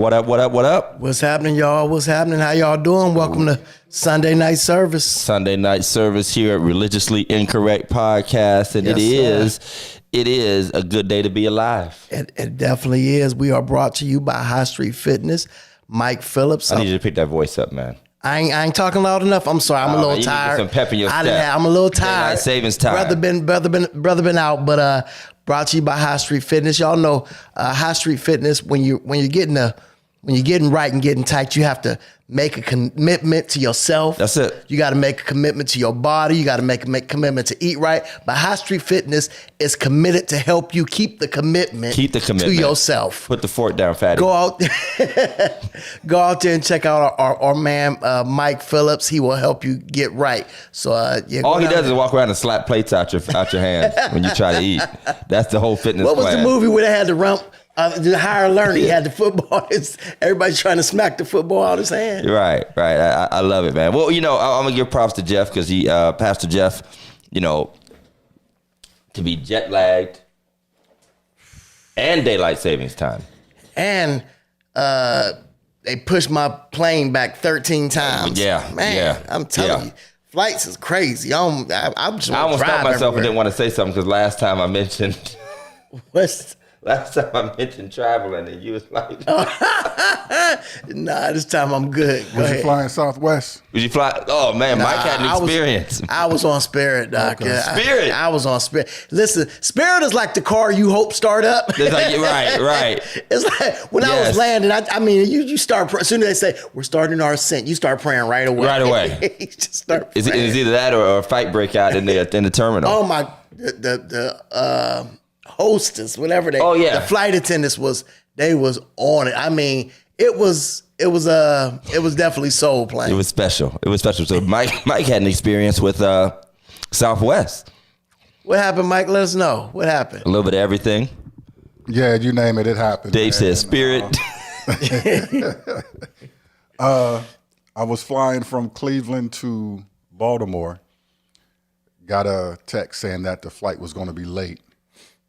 What up, what up, what up? What's happening, y'all? What's happening? How y'all doing? Welcome to Sunday night service. Sunday night service here at Religiously Incorrect Podcast. And it is a good day to be alive. It definitely is. We are brought to you by High Street Fitness. Mike Phillips. I need you to pick that voice up, man. I ain't talking loud enough. I'm sorry. I'm a little tired. Some pep in your step. I'm a little tired. Savings time. Brother been out, but brought to you by High Street Fitness. Y'all know High Street Fitness. When you're getting right and getting tight, you have to make a commitment to yourself. That's it. You got to make a commitment to your body. You got to make a commitment to eat right. But High Street Fitness is committed to help you keep the commitment to yourself. Put the fork down, fatty. Go out there and check out our man, Mike Phillips. He will help you get right. So all he does is walk around and slap plates out your hands when you try to eat. That's the whole fitness plan. What was the movie where they had to run? The higher learning, he had the football. Everybody's trying to smack the football out of his hand. Right. I love it, man. Well, I'm going to give props to Jeff because Pastor Jeff, to be jet lagged and daylight savings time. And they pushed my plane back 13 times. Yeah. Man, yeah. I'm telling you, flights is crazy. I almost stopped myself and didn't want to say something because last time I mentioned... Last time I mentioned traveling and you was like... Nah, this time I'm good. Go ahead. You flying Southwest? Was you fly? Oh, man, Mike had an experience. I was on Spirit, Doc. Okay. Spirit? I was on Spirit. Listen, Spirit is like the car you hope start up. It's like, right. It's like when I was landing, you start, as soon as they say, we're starting our ascent, you start praying right away. Right away. You just start praying. It's either that or a fight break out in the terminal. Oh, my... The hostess, whatever the flight attendants was on it. I mean, it was definitely soul playing. It was special. So Mike had an experience with Southwest. What happened, Mike? Let us know. What happened? A little bit of everything. Yeah, you name it, it happened. Dave said Spirit. I was flying from Cleveland to Baltimore. Got a text saying that the flight was going to be late.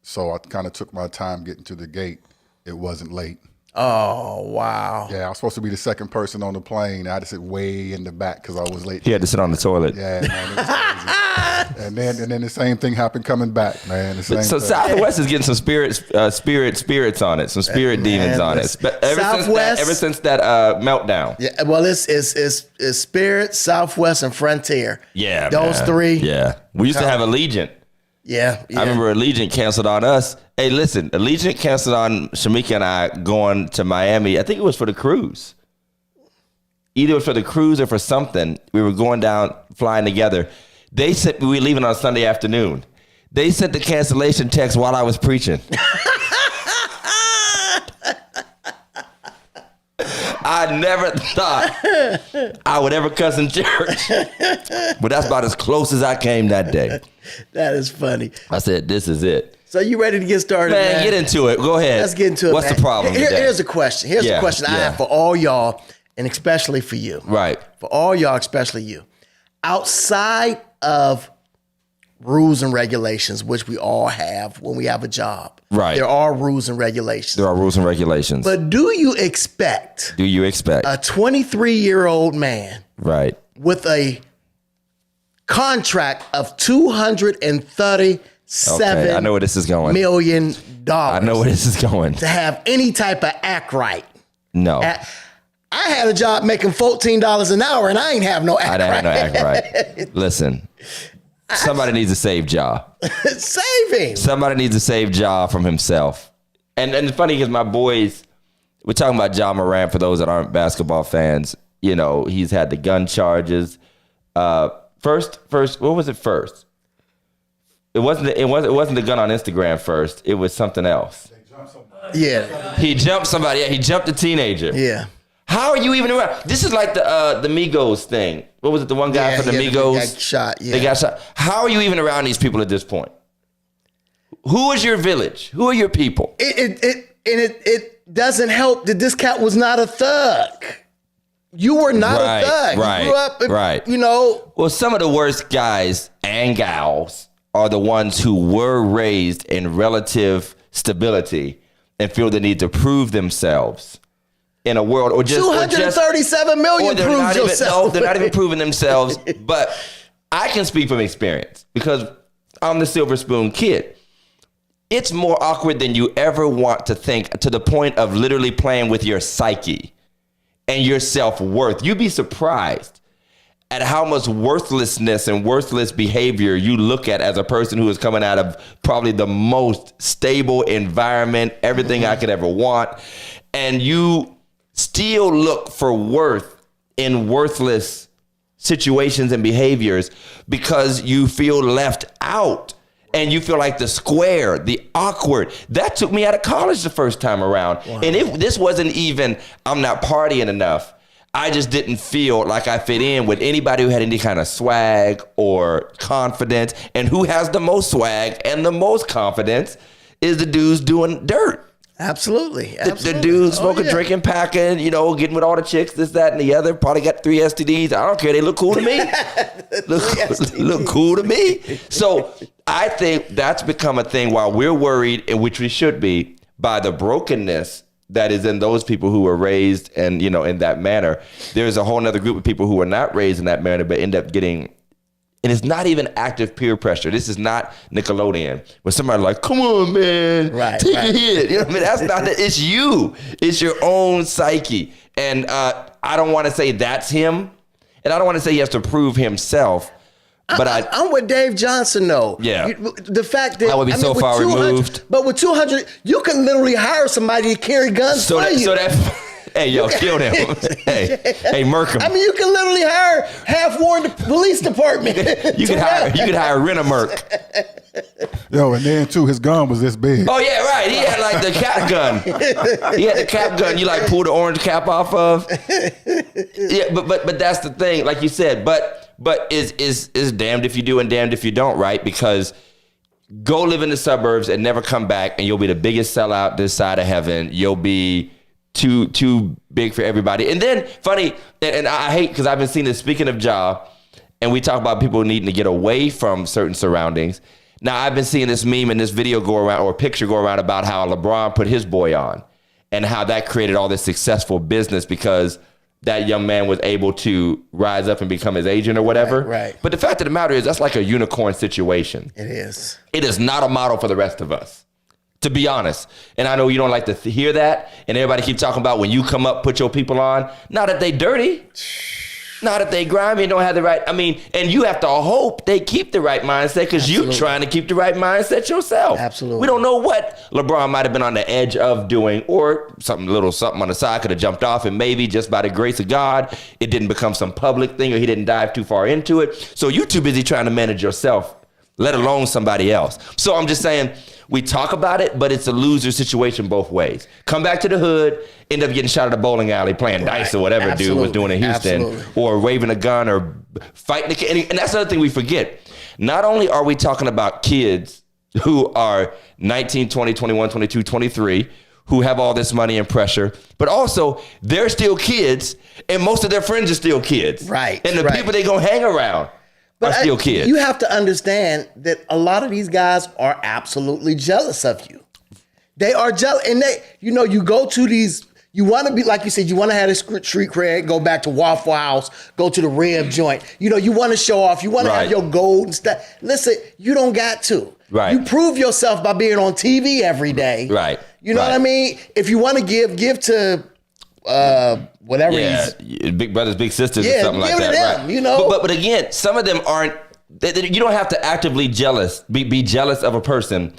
So I kind of took my time getting to the gate. It wasn't late. Oh, wow. Yeah, I was supposed to be the second person on the plane. I had to sit way in the back because I was late. He had to sit on the toilet. Yeah, man, it was crazy. and then the same thing happened coming back, man. So Southwest is getting some spirits on it, some spirit demons on it. Ever since that meltdown. Yeah, well, it's Spirit, Southwest, and Frontier. Yeah, those three. Yeah, we used to have Allegiant. Yeah. I remember Allegiant canceled on us. Hey, listen, Allegiant canceled on Shamika and I going to Miami. I think it was for the cruise. Either it was for the cruise or for something. We were going down, flying together. They said we were leaving on Sunday afternoon. They sent the cancellation text while I was preaching. I never thought I would ever cuss in church. But that's about as close as I came that day. That is funny. I said, this is it. So you ready to get started, man? Get into it. Go ahead. Let's get into it, What's man. the problem today? Here's a question. A question I have for all y'all, and especially for you. Right. For all y'all, especially you. Outside of rules and regulations, which we all have when we have a job. Right. There are rules and regulations. But do you expect a 23-year-old man right with a contract of $237 I know where this is going. $million I know where this is going. to have any type of act right? No. I had a job making $14 an hour and I ain't have no act right. I didn't have no act right. Listen. Somebody needs to save Ja. Save him. Somebody needs to save Ja from himself. And it's funny because my boys, we're talking about Ja Morant for those that aren't basketball fans. He's had the gun charges. First, what was it first? It wasn't the gun on Instagram first. It was something else. Yeah. He jumped somebody. Yeah, he jumped a teenager. Yeah. How are you even around? This is like the Migos thing. What was it? The one guy from the Migos? They got shot. Yeah. They got shot. How are you even around these people at this point? Who is your village? Who are your people? It doesn't help that this cat was not a thug. You were not a thug. Right. You grew up, right. Well, some of the worst guys and gals are the ones who were raised in relative stability and feel the need to prove themselves in a world, or just 237 million proves yourself. No, they're not even proving themselves. But I can speak from experience because I'm the silver spoon kid. It's more awkward than you ever want to think, to the point of literally playing with your psyche and your self-worth. You'd be surprised at how much worthlessness and worthless behavior you look at as a person who is coming out of probably the most stable environment, everything I could ever want. And you still look for worth in worthless situations and behaviors because you feel left out. And you feel like the square, the awkward. That took me out of college the first time around. Wow. And this wasn't even, I'm not partying enough. I just didn't feel like I fit in with anybody who had any kind of swag or confidence. And who has the most swag and the most confidence is the dudes doing dirt. Absolutely. The dudes smoking, drinking, packing, getting with all the chicks, this, that, and the other. Probably got 3 STDs. I don't care. They look cool to me. look cool to me. So I think that's become a thing while we're worried, and which we should be, by the brokenness that is in those people who were raised and, in that manner. There's a whole nother group of people who were not raised in that manner, but end up getting. And it's not even active peer pressure. This is not Nickelodeon where somebody like, come on, man, take a hit. You know what I mean? That's not it. It's you. It's your own psyche. And I don't want to say that's him. And I don't want to say he has to prove himself. But I'm with Dave Johnson, though. Yeah. The fact that I would be so far removed. But with 200, you can literally hire somebody to carry guns for you. So that. Hey, yo, kill them. hey, murk them. I mean, you can literally hire half-warned police department. You could hire Rent-A-Merc. Yo, and then too, his gun was this big. Oh yeah, right. He had like the cap gun. He had the cap gun. You like pull the orange cap off of. Yeah, but that's the thing. Like you said, but is damned if you do and damned if you don't, right? Because go live in the suburbs and never come back, and you'll be the biggest sellout this side of heaven. You'll be too big for everybody. And then funny, and I hate, because I've been seeing this, speaking of Ja, and we talk about people needing to get away from certain surroundings. Now I've been seeing this meme and this video go around, or picture go around, about how LeBron put his boy on and how that created all this successful business because that young man was able to rise up and become his agent or whatever. Right. But the fact of the matter is, that's like a unicorn situation. It is. It is not a model for the rest of us, to be honest. And I know you don't like to hear that, and everybody keep talking about when you come up, put your people on. Not that they dirty. Not if they grimy and don't have the right, and you have to hope they keep the right mindset because you're trying to keep the right mindset yourself. Absolutely. We don't know what LeBron might have been on the edge of doing, or something on the side could have jumped off, and maybe just by the grace of God, it didn't become some public thing, or he didn't dive too far into it. So you're too busy trying to manage yourself, let alone somebody else. So I'm just saying, we talk about it, but it's a loser situation both ways. Come back to the hood, end up getting shot at a bowling alley playing dice or whatever dude was doing in Houston, or waving a gun or fighting. And that's another thing we forget. Not only are we talking about kids who are 19, 20, 21, 22, 23, who have all this money and pressure, but also they're still kids, and most of their friends are still kids. Right. And the people they gonna hang around are still kids. You have to understand that a lot of these guys are absolutely jealous of you. They are jealous. And you go to these, you want to be, like you said, you want to have a street cred, go back to Waffle House, go to the rib joint. You want to show off. You want to have your gold and stuff. Listen, you don't got to. Right. You prove yourself by being on TV every day. Right. You know what I mean? If you want to give to whatever Big Brothers, Big Sisters, or something like that. Them, right. But again, some of them aren't. You don't have to actively be jealous of a person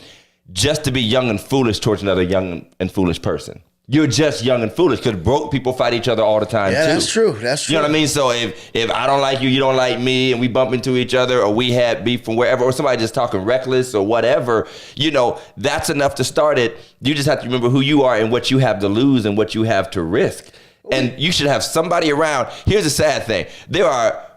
just to be young and foolish towards another young and foolish person. You're just young and foolish, because broke people fight each other all the time too. That's true. That's true. You know what I mean? So if I don't like you, you don't like me, and we bump into each other, or we had beef from wherever, or somebody just talking reckless or whatever, that's enough to start it. You just have to remember who you are and what you have to lose and what you have to risk. And you should have somebody around. Here's the sad thing. There are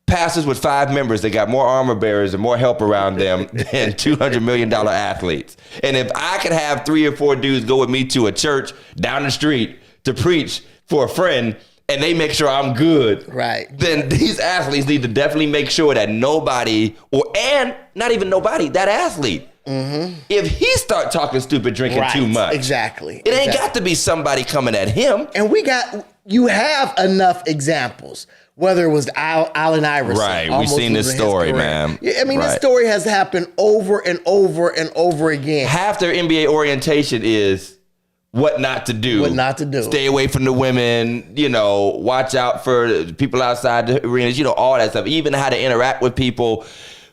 pastors with 5 members that got more armor bearers and more help around them than $200 million athletes. And if I could have 3 or 4 dudes go with me to a church down the street to preach for a friend, and they make sure I'm good, right? Then these athletes need to definitely make sure that nobody, and not even nobody, that athlete If he start talking stupid, drinking too much. Exactly. It ain't got to be somebody coming at him. And you have enough examples. Whether it was Allen Iverson. Right. We've seen this story, man. Yeah, I mean, this story has happened over and over and over again. Half their NBA orientation is what not to do. What not to do. Stay away from the women, watch out for people outside the arenas, all that stuff. Even how to interact with people.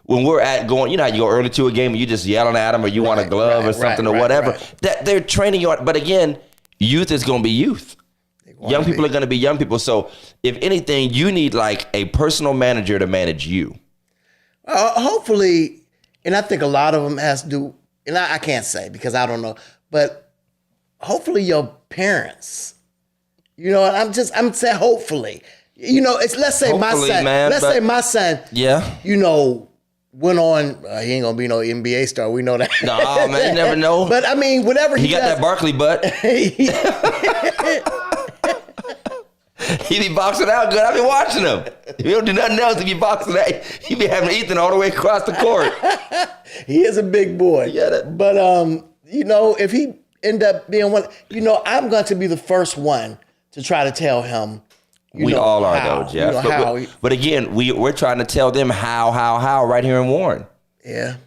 When we're how you go early to a game and you just yelling at them or you want a glove or something or whatever. That they're training you on. But again, youth is going to be youth. Young people are going to be young people. So if anything, you need like a personal manager to manage you. Hopefully, and I think a lot of them has to do, and I can't say because I don't know, but hopefully your parents, I'm saying hopefully, let's say my son, went on, he ain't gonna be no NBA star. We know that. No, man, you never know. But I mean, whatever he got does, that Barkley butt. He be boxing out good. I be watching him. If he don't do nothing else, he be boxing out. He be having Ethan all the way across the court. He is a big boy. Yeah, but if he end up being one, I'm going to be the first one to try to tell him. We all are though, Jeff. But again, we're trying to tell them how right here in Warren. Yeah.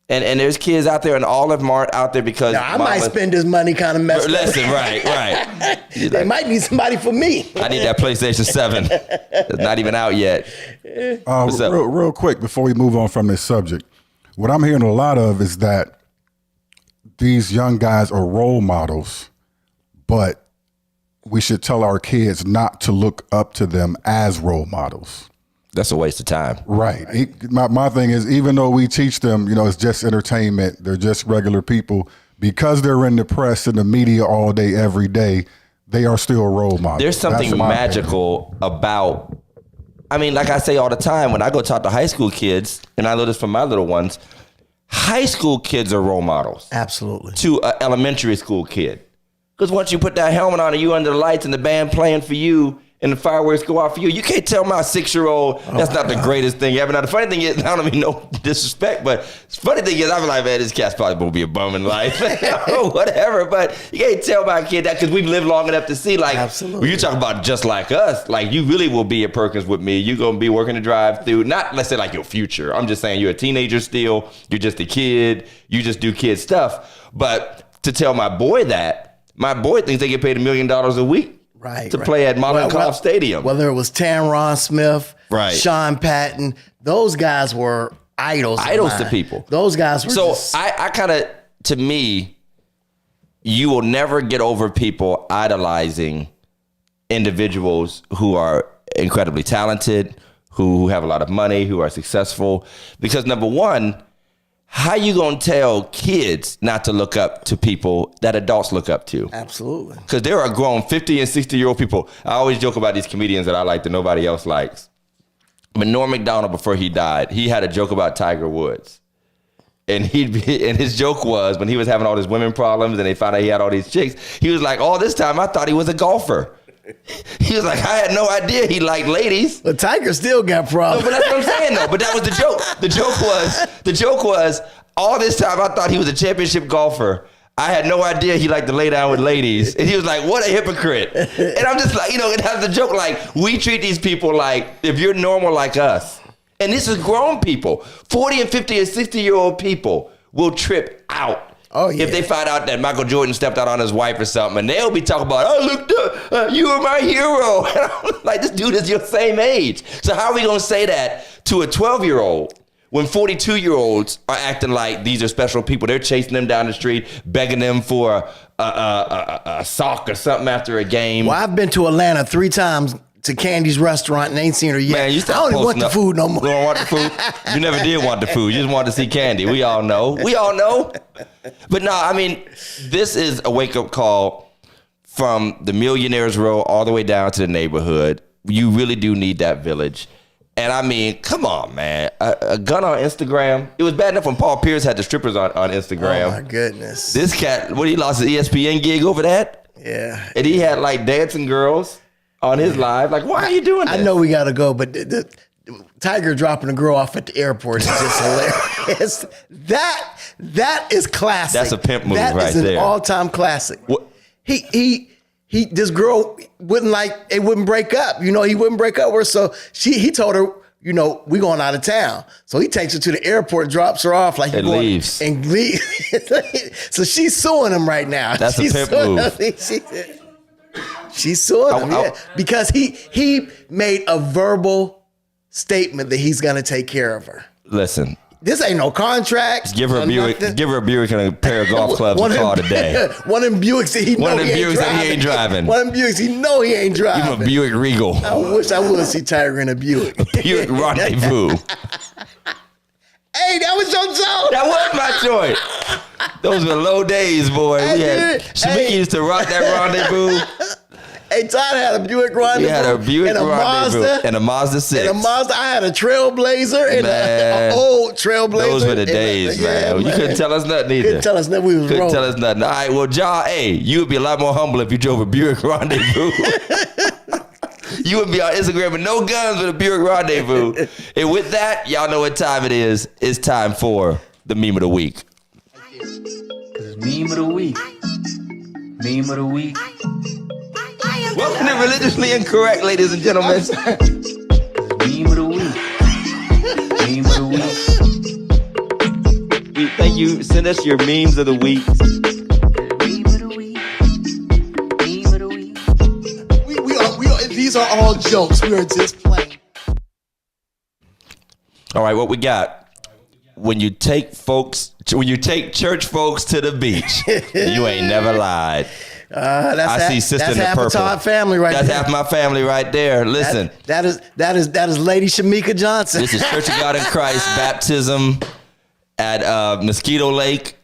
And there's kids out there, and all of them aren't out there because I might spend this money kind of messed up. Listen, right. They might need somebody for me. I need that PlayStation 7. It's not even out yet. Real quick before we move on from this subject, what I'm hearing a lot of is that these young guys are role models, but we should tell our kids not to look up to them as role models. That's a waste of time. Right. My thing is, even though we teach them, it's just entertainment, they're just regular people, because they're in the press and the media all day, every day, they are still role models. There's something magical about, like I say all the time, when I go talk to high school kids, and I know this from my little ones, high school kids are role models. Absolutely. To an elementary school kid. Because once you put that helmet on and you under the lights and the band playing for you, and the fireworks go off for you, you can't tell my 6-year-old that's not the greatest thing ever. Now, the funny thing is, I don't mean no disrespect, but the funny thing is, I'm like, man, this cat's probably going to be a bum in life. Whatever, but you can't tell my kid that because we've lived long enough to see, like, absolutely. When you talk about just like us, like, you really will be at Perkins with me. You're going to be working the drive-through, not, let's say, like, your future. I'm just saying you're a teenager still. You're just a kid. You just do kid stuff. But to tell my boy that, my boy thinks they get paid $1 million a week. To play at Molotov Stadium. Whether it was Tamron Smith, Sean Patton, those guys were idols to people. Those guys were I kind of, to me, you will never get over people idolizing individuals who are incredibly talented, who have a lot of money, who are successful. Because number one, how you gonna tell kids not to look up to people that adults look up to? Absolutely. Because there are grown 50 and 60-year-old people. I always joke about these comedians that I like that nobody else likes. But Norm Macdonald, before he died, he had a joke about Tiger Woods. And his joke was, when he was having all his women problems and they found out he had all these chicks, he was like, all this time I thought he was a golfer. He was like, I had no idea he liked ladies. But Tiger still got problems. No, but that's what I'm saying, though. But that was the joke. The joke was, all this time I thought he was a championship golfer. I had no idea he liked to lay down with ladies. And he was like, what a hypocrite. And I'm just like, and that's the joke. Like, we treat these people like, if you're normal like us, and this is grown people, 40 and 50 and 60-year-old people will trip out. Oh, yeah. If they find out that Michael Jordan stepped out on his wife or something, and they'll be talking about, I looked up, you were my hero. And I'm like, this dude is your same age. So how are we going to say that to a 12-year-old when 42-year-olds are acting like these are special people? They're chasing them down the street, begging them for a sock or something after a game. Well, I've been to Atlanta 3 times to Candy's restaurant and ain't seen her yet. Man, you I don't even want the food no more. You don't want the food? You never did want the food. You just wanted to see Candy. We all know. But no, I mean, this is a wake-up call from the millionaires row all the way down to the neighborhood. You really do need that village. And I mean, come on, man. A gun on Instagram. It was bad enough when Paul Pierce had the strippers on Instagram. Oh, my goodness. This cat, he lost an ESPN gig over that? Yeah. And he had, like, dancing girls on his live. Like, why are you doing this? I know we got to go, but the Tiger dropping a girl off at the airport is just hilarious. That is classic. That's a pimp move that right is an there. all-time classic. What? He this girl wouldn't break up. You know, he wouldn't break up with her. So he told her, you know, we going out of town. So he takes her to the airport, drops her off like and leaves. And leaves. So she's suing him right now. That's she's a pimp move. She's suing him, yeah, because he made a verbal statement that he's gonna take care of her. Listen. This ain't no contract. Give her a Buick. Give her a Buick and a pair of golf clubs to call today. One of them Buicks that he know he ain't driving. One of them Buicks he know he ain't driving. Give him a Buick Regal. I wish I would see Tiger in a Buick. Buick Rendezvous. Hey, that was your joke. That was my joint. Those were low days, boy. Shamiki used to rock that Rendezvous. Hey, Todd had a Buick Rendezvous. We had a Buick and a Rendezvous Mazda, and a Mazda 6. And a Mazda. I had a Trailblazer and an old Trailblazer. Those were the days, man. You couldn't tell us nothing either. Couldn't tell us nothing. We was couldn't wrong. tell us nothing. All right, well, John, hey, you would be a lot more humble if you drove a Buick Rendezvous. You would be on Instagram with no guns with a Buick Rendezvous. And with that, y'all know what time it is. It's time for the meme of the week. Meme of the week. Meme of the week. Welcome to Religiously Incorrect, ladies and gentlemen. Meme of the week. Meme of the week. We thank you. Send us your memes of the week. Meme of the week. Meme of the week. We are, these are all jokes. We are just playing. All right, what we got? When you take church folks to the beach, you ain't never lied. I see Sister in the Purple. That's half of family right That's there. half my family right there. Listen. That is Lady Shamika Johnson. This is Church of God in Christ baptism at Mosquito Lake.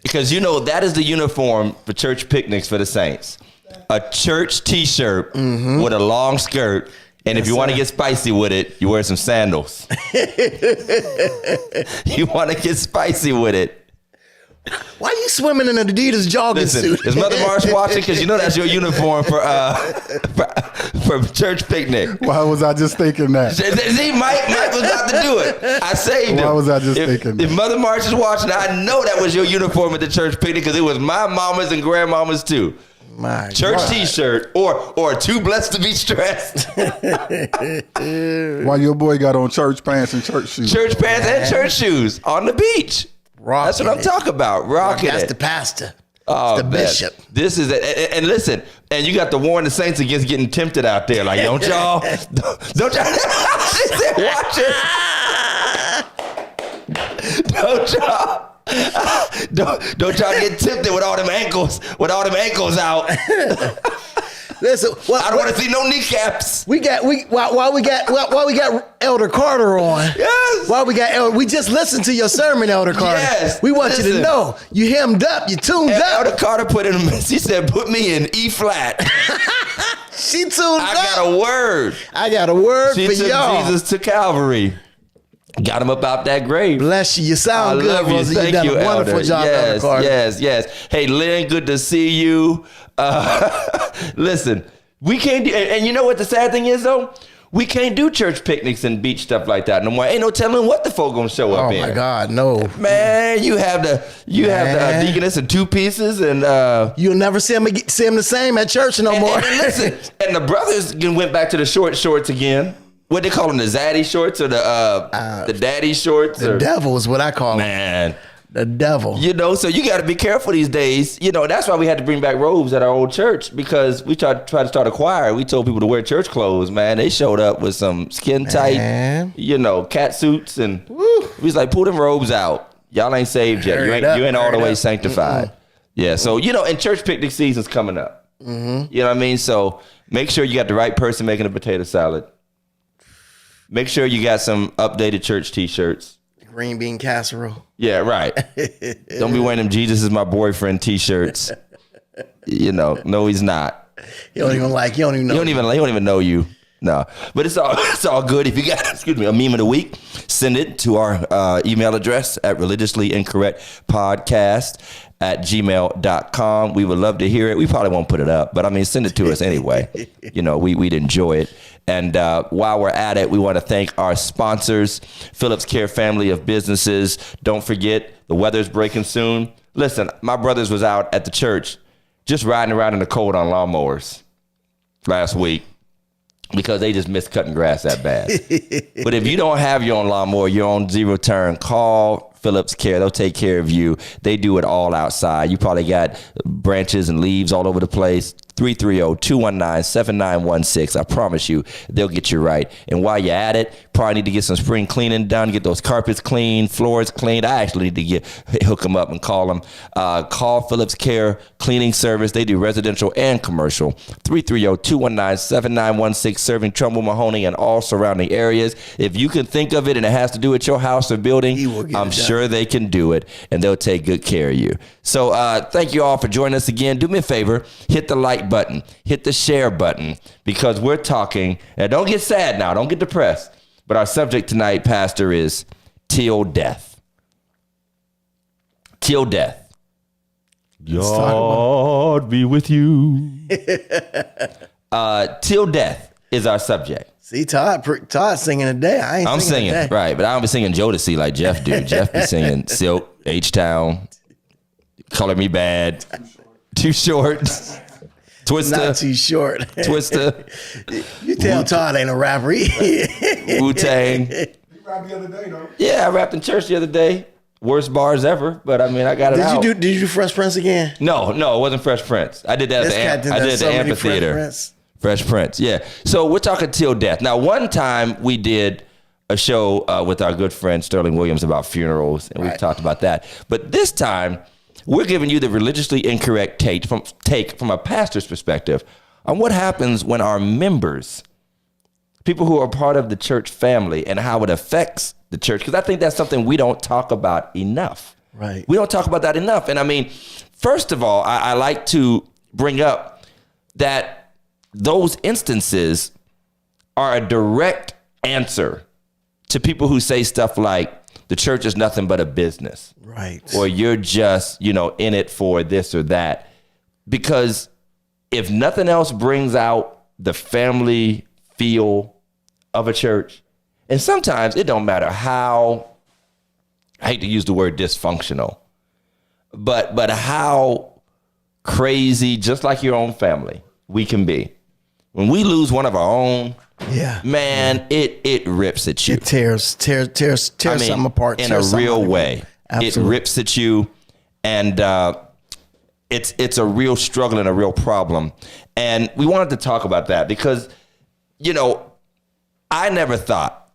Because you know that is the uniform for church picnics for the saints. A church t-shirt with a long skirt. And if you want to get spicy with it, you wear some sandals. You want to get spicy with it. Why are you swimming in an Adidas jogging suit? Is Mother Marsh watching? Because you know that's your uniform for church picnic. Why was I just thinking that? See, Mike was about to do it. I saved him. Why was I just thinking that? If Mother Marsh is watching, I know that was your uniform at the church picnic because it was my mama's and grandmama's too. My church God. t-shirt or too blessed to be stressed. Why your boy got on church pants and church shoes? Church pants and church shoes on the beach. Rocking That's what I'm talking about. Rocking That's it. the pastor. Oh, the bishop. This is it. And listen, and you got to warn the saints against getting tempted out there. Like, don't y'all she said, watch it. Don't y'all get tempted with all them ankles out. Listen, I don't want to see no kneecaps. While we got Elder Carter on. Yes. While we got Elder, we just listened to your sermon, Elder Carter. Yes. We want you to know you hemmed up, you tuned up. Elder Carter put in. She said, "Put me in E flat." She tuned up. I got a word. She for took y'all. Jesus to Calvary. Got him up out that grave. Bless you. You sound I good, love you. Rosie. Thank You've done you, a wonderful Elder. job, Elder Carter. Yes. Hey, Lynn, good to see you. Listen, we can't do, and you know what the sad thing is, though? We can't do church picnics and beach stuff like that no more. Ain't no telling what the folk gonna show up in. Oh, my God, no. Man, you have the deaconess in two pieces, and you'll never see him the same at church no more. And listen, and the brothers went back to the short shorts again. What they call them, the zaddy shorts or the daddy shorts? The devil is what I call them. Man. The devil. You know, so you got to be careful these days. You know, that's why we had to bring back robes at our old church because we tried to start a choir. We told people to wear church clothes, man. They showed up with some skin tight, cat suits. And we was like, pull them robes out. Y'all ain't saved yet. You ain't all the way sanctified. Yeah, so, and church picnic season's coming up. You know what I mean? So make sure you got the right person making a potato salad. Make sure you got some updated church t-shirts. Green bean casserole. Yeah, right. Don't be wearing them Jesus is my boyfriend t-shirts. No, he's not. He don't even know. He don't even know you. No, but it's all good. If you got, excuse me, a meme of the week, send it to our email address at religiouslyincorrectpodcast@gmail.com. We would love to hear it. We probably won't put it up, but I mean, send it to us anyway. We'd enjoy it. And while we're at it, we want to thank our sponsors, Phillips Care family of businesses. Don't forget, the weather's breaking soon. Listen, my brothers was out at the church just riding around in the cold on lawnmowers last week because they just missed cutting grass that bad. But if you don't have your own lawnmower, your own zero turn, call Phillips Care. They'll take care of you. They do it all outside. You probably got branches and leaves all over the place. 330-219-7916. I promise you, they'll get you right. And while you're at it, probably need to get some spring cleaning done, get those carpets clean, floors cleaned. I actually need to hook them up and call them. Call Phillips Care Cleaning Service. They do residential and commercial. 330-219-7916, serving Trumbull, Mahoney, and all surrounding areas. If you can think of it and it has to do with your house or building, I'm sure they can do it, and they'll take good care of you. So thank you all for joining us again. Do me a favor, hit the like button, hit the share button, because we're talking, and don't get sad now, don't get depressed, but our subject tonight, Pastor, is Till Death. Till Death. God be with you. Till Death is our subject. See, Todd singing today. I'm singing today. right, but I don't be singing Jodeci like Jeff do. Jeff be singing Silk, H-Town, Color Me Bad, Too Short, Twister. Not too short. Twister. You tell Todd ain't a rapper. Wu-Tang. You rapped the other day, though. Yeah, I rapped in church the other day. Worst bars ever, but I mean, I got it out. Did you do Fresh Prince again? No, it wasn't Fresh Prince. I did that at the amphitheater. Fresh Prince, yeah. So we're talking Till Death. Now, one time we did a show with our good friend Sterling Williams about funerals, and we've talked about that. But this time, we're giving you the religiously incorrect take from a pastor's perspective on what happens when our members, people who are part of the church family, and how it affects the church. Because I think that's something we don't talk about enough. Right. We don't talk about that enough. And I mean, first of all, I like to bring up that those instances are a direct answer to people who say stuff like the church is nothing but a business. Right. Or you're just, in it for this or that. Because if nothing else brings out the family feel of a church, and sometimes it don't matter how, I hate to use the word dysfunctional, but how crazy, just like your own family, we can be. When we lose one of our own, man, it rips at you. It tears something apart in a real way. Absolutely. It rips at you, and it's a real struggle and a real problem. And we wanted to talk about that because, I never thought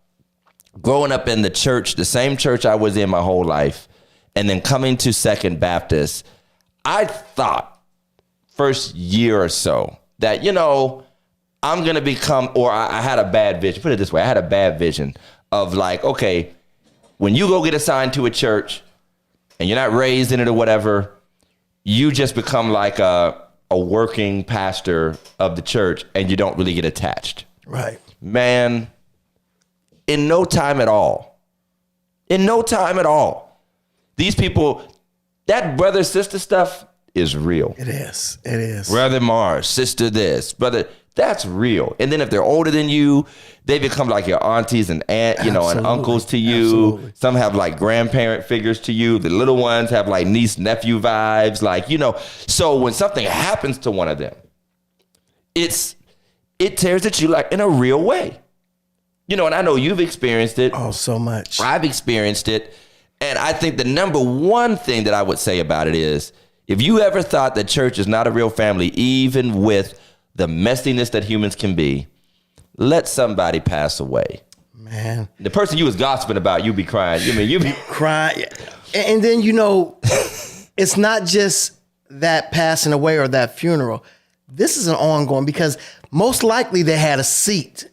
growing up in the church, the same church I was in my whole life, and then coming to Second Baptist, I thought first year or so that, I'm going to become, or I had a bad vision. Put it this way. I had a bad vision of like, okay, when you go get assigned to a church and you're not raised in it or whatever, you just become like a working pastor of the church and you don't really get attached. Right. Man, in no time at all, these people, that brother-sister stuff is real. It is. Brother Mars, sister this, brother, that's real. And then if they're older than you, they become like your aunties and and uncles to you. Absolutely. Some have like grandparent figures to you. The little ones have like niece, nephew vibes. So when something happens to one of them, it tears at you like in a real way. And I know you've experienced it. Oh, so much. I've experienced it. And I think the number one thing that I would say about it is, if you ever thought that church is not a real family, even with the messiness that humans can be, let somebody pass away. Man. The person you was gossiping about, you be crying. You be crying. And then, it's not just that passing away or that funeral. This is an ongoing, because most likely they had a seat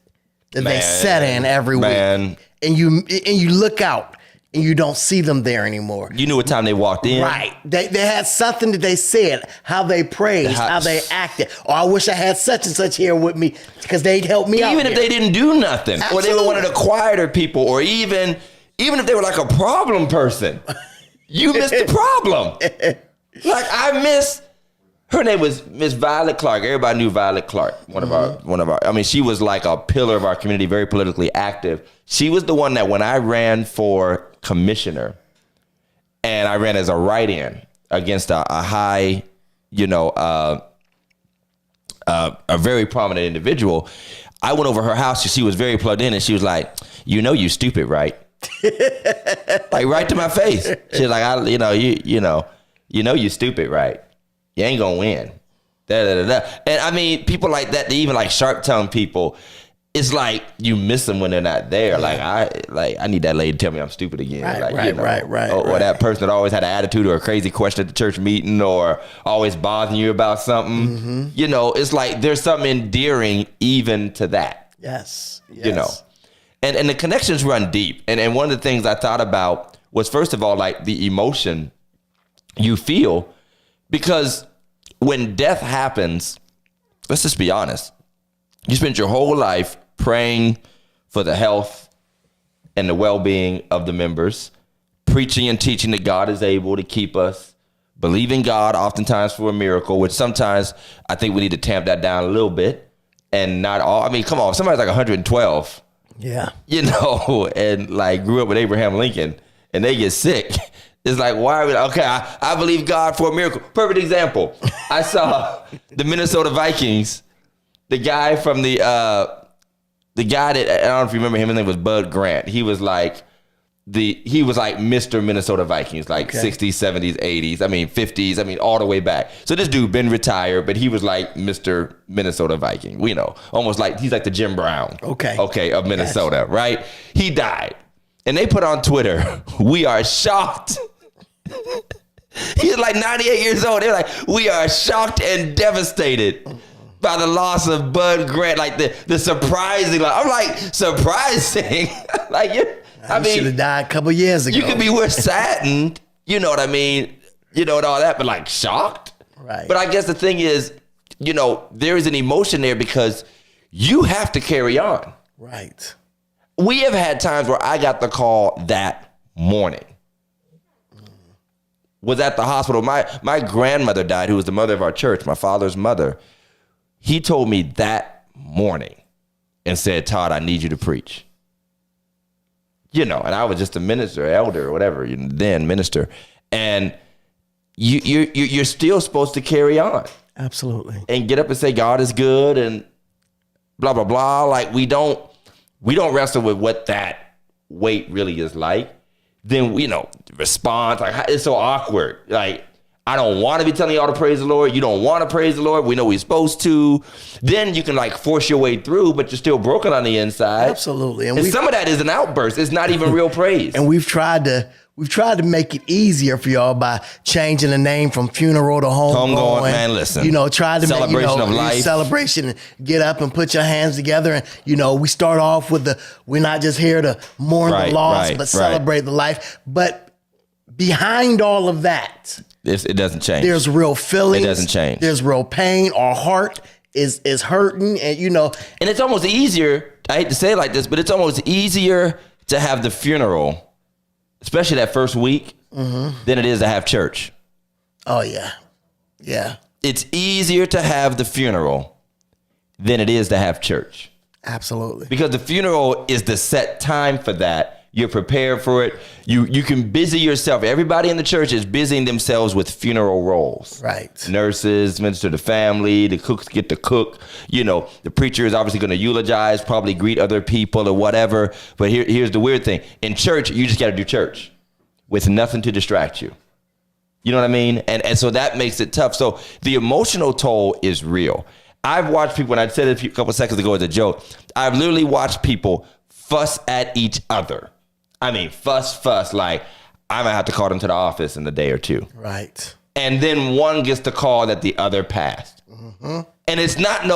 that they sat in every week. And you look out and you don't see them there anymore. You knew what time they walked in. Right. They had something that they said, how they praised, how they acted. Or I wish I had such and such here with me because they'd help me out. Even if they didn't do nothing, or they were one of the quieter people, or even if they were like a problem person, you missed the problem. Like I miss. Her name was Miss Violet Clark. Everybody knew Violet Clark. One of our. I mean, she was like a pillar of our community, very politically active. She was the one that when I ran for commissioner, and I ran as a write-in against a high, a very prominent individual. I went over her house. She was very plugged in, and she was like, "You stupid, right?" Like right to my face. She was like, you stupid, right? You ain't gonna win. And I mean, people like that, they even like sharp tongued people, it's like you miss them when they're not there. Yeah. I need that lady to tell me I'm stupid again. Right. Or that person that always had an attitude or a crazy question at the church meeting or always bothering you about something. Mm-hmm. It's like there's something endearing even to that. Yes. And the connections run deep. And one of the things I thought about was, first of all, like the emotion you feel. Because when death happens, let's just be honest, you spent your whole life praying for the health and the well-being of the members, preaching and teaching that God is able to keep us, believing God oftentimes for a miracle, which sometimes I think we need to tamp that down a little bit. And not all, I mean, come on, somebody's like 112. Yeah. And like grew up with Abraham Lincoln and they get sick. It's like, why are we, okay, I believe God for a miracle. Perfect example. I saw the Minnesota Vikings, the guy from the guy that, I don't know if you remember him, his name was Bud Grant. He was like Mr. Minnesota Vikings, like 60s, 70s, 80s, 50s, all the way back. So this dude been retired, but he was like Mr. Minnesota Viking. We know, almost like, he's like the Jim Brown. Okay, of Minnesota, right? He died. And they put on Twitter, we are shocked. He's like 98 years old. They're like, we are shocked and devastated by the loss of Bud Grant. Like the surprising, I'm like, surprising? Like, you should have died a couple years ago. You could be more saddened, you know what I mean? And all that, but like shocked? Right. But I guess the thing is, there is an emotion there because you have to carry on. Right. We have had times where I got the call that morning. Was at the hospital. My grandmother died, who was the mother of our church, my father's mother. He told me that morning and said, Todd, I need you to preach. And I was just a minister, elder, or whatever, then minister. And you're still supposed to carry on. Absolutely. And get up and say God is good and blah, blah, blah. Like we don't wrestle with what that weight really is like. Then, response, like, it's so awkward. Like, I don't want to be telling y'all to praise the Lord. You don't want to praise the Lord. We know we're supposed to. Then you can, like, force your way through, but you're still broken on the inside. Absolutely. And some of that is an outburst. It's not even real praise. And we've tried to make it easier for y'all by changing the name from funeral to homegoing. Man, listen. Try to celebration of life. Celebration. Get up and put your hands together. And, we start off with we're not just here to mourn the loss, but celebrate the life. But behind all of that, it doesn't change. There's real feelings. It doesn't change. There's real pain. Our heart is hurting. And, And it's almost easier, I hate to say it like this, but it's almost easier to have the funeral, especially that first week, than it is to have church. Oh, yeah. Yeah. It's easier to have the funeral than it is to have church. Absolutely. Because the funeral is the set time for that. You're prepared for it. You can busy yourself. Everybody in the church is busying themselves with funeral roles. Right. Nurses minister to family. The cooks get to cook. The preacher is obviously going to eulogize, probably greet other people or whatever. But here's the weird thing. In church, you just got to do church with nothing to distract you. You know what I mean? And so that makes it tough. So the emotional toll is real. I've watched people, and I said it a couple seconds ago as a joke, I've literally watched people fuss at each other. Fuss, like, I might have to call them to the office in a day or two. Right. And then one gets the call that the other passed. Mm-hmm. And it's not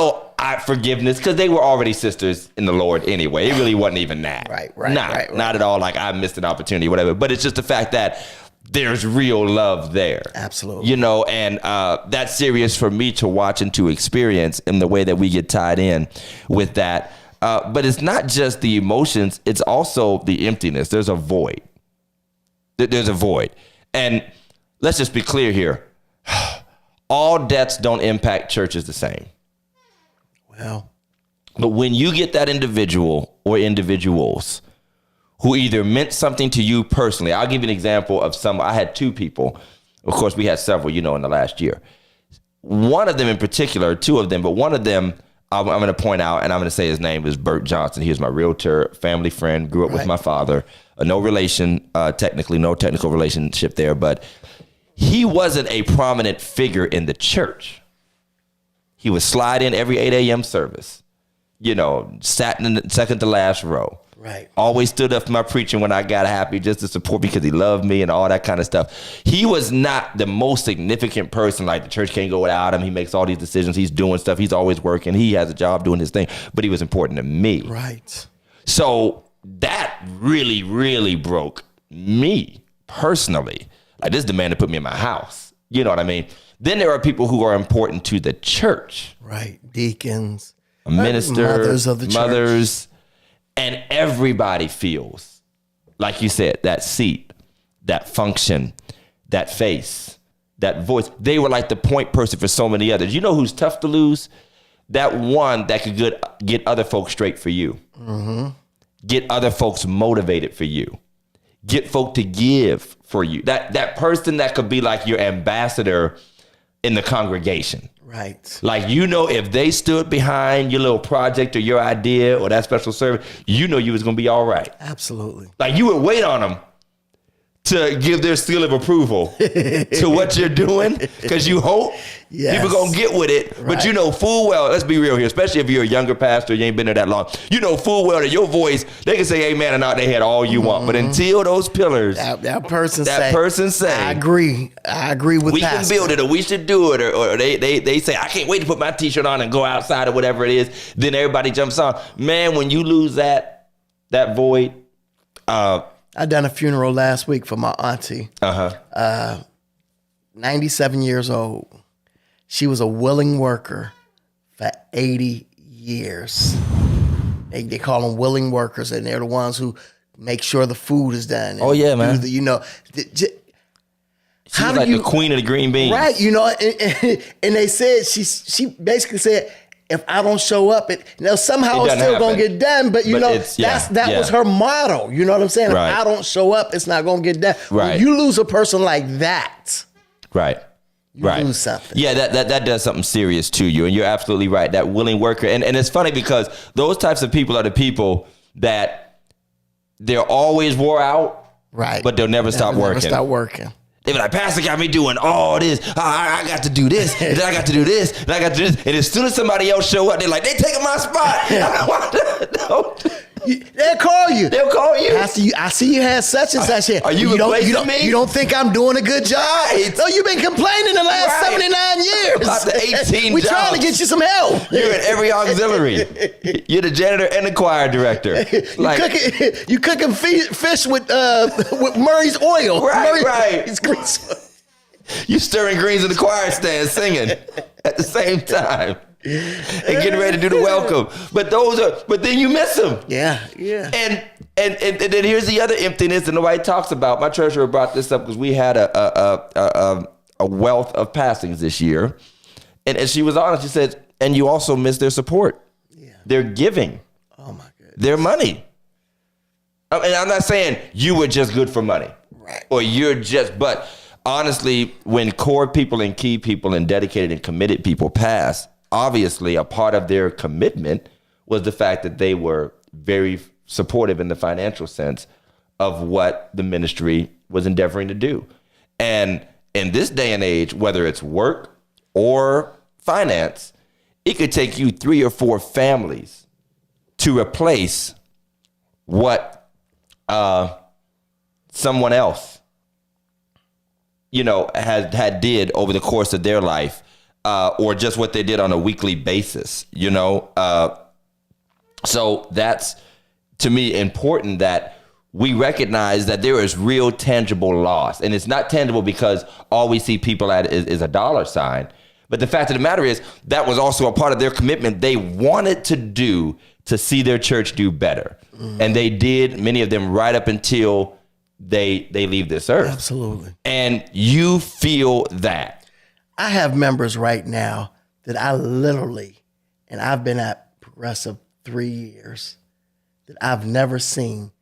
forgiveness, because they were already sisters in the Lord anyway. It really wasn't even that. Right. Not at all like I missed an opportunity, whatever. But it's just the fact that there's real love there. Absolutely. And that's serious for me to watch and to experience in the way that we get tied in with that. But it's not just the emotions, it's also the emptiness. There's a void. There's a void. And let's just be clear here. All deaths don't impact churches the same. Well, but when you get that individual or individuals who either meant something to you personally, I'll give you an example of I had two people. Of course, we had several, in the last year. One of them in particular, two of them, but one of them I'm going to point out, and I'm going to say his name is Bert Johnson. He was my realtor, family friend, grew up with my father. No relation, technically, no technical relationship there, but he wasn't a prominent figure in the church. He would slide in every 8 a.m. service, sat in the second to last row. Right. Always stood up for my preaching when I got happy, just to support because he loved me and all that kind of stuff. He was not the most significant person. Like, the church can't go without him. He makes all these decisions. He's doing stuff. He's always working. He has a job doing his thing, but he was important to me. Right. So that really, really broke me personally. Like, this is the man that put me in my house. You know what I mean? Then there are people who are important to the church. Right. Deacons. A minister. Mothers of the church. And everybody feels, like you said, that seat, that function, that face, that voice. They were like the point person for so many others. You know who's tough to lose? That one that could get other folks straight for you. Mm-hmm. Get other folks motivated for you. Get folk to give for you. That person that could be like your ambassador in the congregation. Right. Like, if they stood behind your little project or your idea or that special service, you was going to be all right. Absolutely. Like, you would wait on them to give their seal of approval to what you're doing, because you hope people going to get with it. Right. But full well, let's be real here, especially if you're a younger pastor, you ain't been there that long. Full well that your voice, they can say amen or not, they had all you want. But until those pillars, that person say, I agree with we pastor. Can build it, or we should do it, or they say, I can't wait to put my t-shirt on and go outside or whatever it is. Then everybody jumps on. Man, when you lose that void, I done a funeral last week for my auntie. 97 years old. She was a willing worker for 80 years. They call them willing workers, and they're the ones who make sure the food is done. Oh yeah, man. She's like the queen of the green beans, right? And they said she basically said, if I don't show up, somehow it's still going to get done. But, that was her motto. You know what I'm saying? Right. If I don't show up, it's not going to get done. Right. When you lose a person like that, right. You lose something. Yeah, that does something serious to you. And you're absolutely right. That willing worker. And it's funny because those types of people are the people that they're always wore out. Right. But they'll never stop working. They be like, Pastor got me doing all this. I got to do this. And then I got to do this. And I got to do this. And as soon as somebody else show up, they're like, they taking my spot. They'll call you. Pastor, I see you had such and such here. Are you replacing me? You don't think I'm doing a good job? Right. No, you've been complaining the last 79 years. About the 18 We're trying to get you some help. You're in every auxiliary. You're the janitor and the choir director. You cooking fish with Murray's oil. Right. You stirring greens in the choir stand singing at the same time. And getting ready to do the welcome. But then you miss them. Yeah. And then here's the other emptiness that nobody talks about. My treasurer brought this up because we had a wealth of passings this year. And she was honest. She said, and you also miss their support. Yeah. Their giving. Oh my goodness. Their money. And I'm not saying you were just good for money. Right. Or but honestly, when core people and key people and dedicated and committed people pass, obviously, a part of their commitment was the fact that they were very supportive in the financial sense of what the ministry was endeavoring to do. And in this day and age, whether it's work or finance, it could take you 3 or 4 families to replace what someone else, had did over the course of their life. or just what they did on a weekly basis, you know? So that's, to me, important that we recognize that there is real tangible loss. And it's not tangible because all we see people at is a dollar sign. But the fact of the matter is that was also a part of their commitment they wanted to do to see their church do better. And they did, many of them, right up until they leave this earth. Absolutely. And you feel that. I have members right now that I literally, and I've been at Progressive 3 years, that I've never seen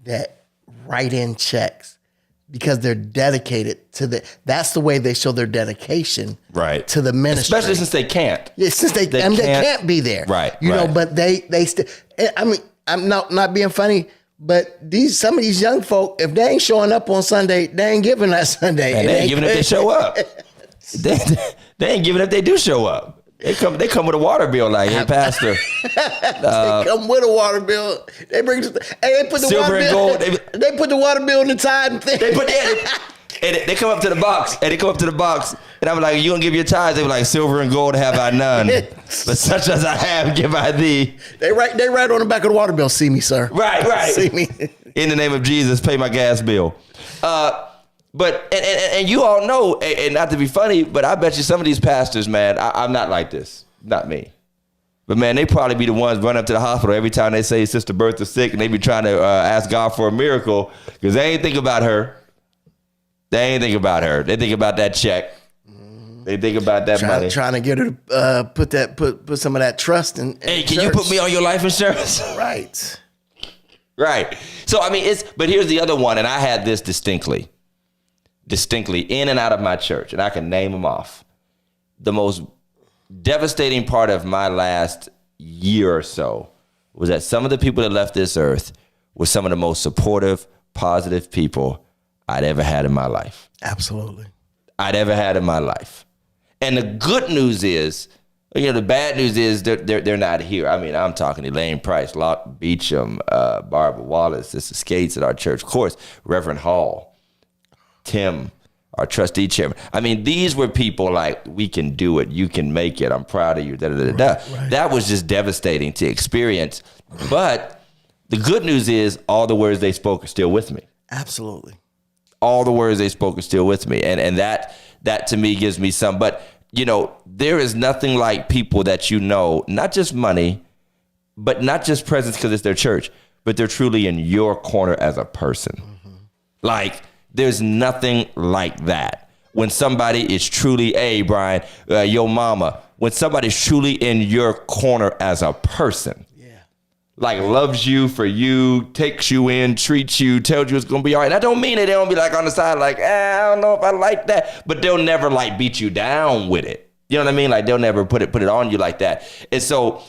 that write in checks because they're dedicated to that's the way they show their dedication Right. to the ministry. Especially since they can't. Yeah, since they can't be there. Right, You know, right. but they still, I mean, I'm not being funny, but some of these young folk, if they ain't showing up on Sunday, they ain't giving that Sunday. And they ain't giving if they show up. they ain't giving if they do show up. They come with a water bill like, hey, pastor. They come with a water bill. They bring, they put the Silver water and bill. gold. They put the water bill in the tithe thing. They put and they come up to the box, and I'm like, you gonna give your tithes? They were like, silver and gold have I none, but such as I have give I thee. They write on the back of the water bill, see me, sir. Right. See me. In the name of Jesus, pay my gas bill. But and you all know, and not to be funny, but I bet you some of these pastors, man, I'm not like this. Not me. But man, they probably be the ones run up to the hospital every time they say Sister Bertha's sick, and they be trying to ask God for a miracle because they ain't think about her. They think about that check. They think about that money. Trying to get her to put some of that trust in Hey, can church. you put me on your life insurance? Right. Right. So I mean, but here's the other one, and I had this distinctly in and out of my church, and I can name them off. The most devastating part of my last year or so was that some of the people that left this earth were some of the most supportive, positive people I'd ever had in my life. Absolutely. I'd ever had in my life. And the good news is, the bad news is they're not here. I mean, I'm talking Elaine Price, Locke Beecham, Barbara Wallace, Sister Skates at our church, of course, Reverend Hall, Tim, our trustee chairman. I mean, these were people like, we can do it. You can make it. I'm proud of you. Right. That was just devastating to experience. But the good news is all the words they spoke are still with me. Absolutely. All the words they spoke are still with me. And that to me gives me some. But, there is nothing like people that not just money, but not just presence because it's their church, but they're truly in your corner as a person. Mm-hmm. Like, there's nothing like that. When somebody is truly, hey, Brian, your mama, when somebody's truly in your corner as a person. Like loves you for you, takes you in, treats you, tells you it's gonna be all right. I don't mean it. They don't be like on the side like, I don't know if I like that. But they'll never like beat you down with it. You know what I mean? Like they'll never put it on you like that. And so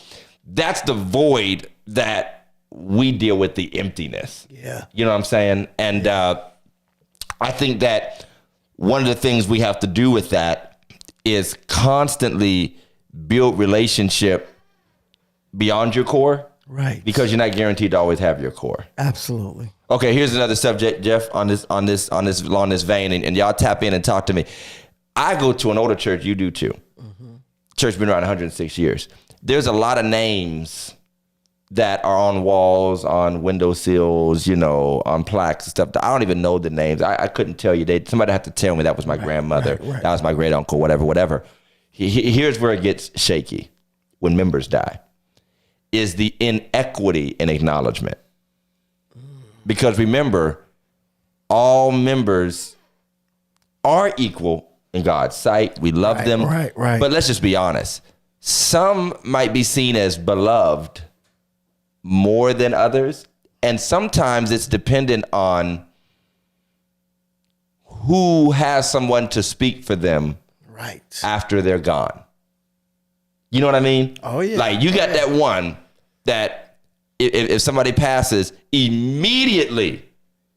that's the void that we deal with, the emptiness. Yeah. You know what I'm saying? And I think that one of the things we have to do with that is constantly build relationship beyond your core. Right. Because you're not guaranteed to always have your core. Absolutely. Okay, here's another subject, Jeff, on this vein, and y'all tap in and talk to me. I go to an older church, you do too. Mm-hmm. Church been around 106 years. There's a lot of names that are on walls, on windowsills, on plaques and stuff. I don't even know the names. I couldn't tell you. Somebody had to tell me that was my grandmother. Right. That was my great uncle, whatever. Here's where it gets shaky when members die. Is the inequity in acknowledgement. Because remember, all members are equal in God's sight. We love them. Right. But let's just be honest. Some might be seen as beloved more than others. And sometimes it's dependent on who has someone to speak for them after they're gone. You know what I mean? Oh, yeah. Like you got that one that if somebody passes, immediately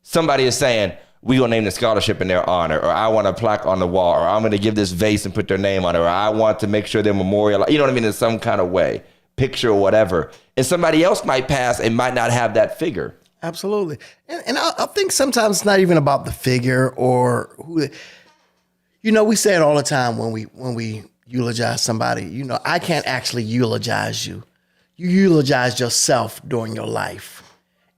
somebody is saying, we're going to name the scholarship in their honor, or I want a plaque on the wall, or I'm going to give this vase and put their name on it, or I want to make sure they're memorialized. You know what I mean? In some kind of way, picture or whatever. And somebody else might pass and might not have that figure. Absolutely. And I think sometimes it's not even about the figure or who, we say it all the time when we eulogize somebody. You know, I can't actually eulogize you. You eulogize yourself during your life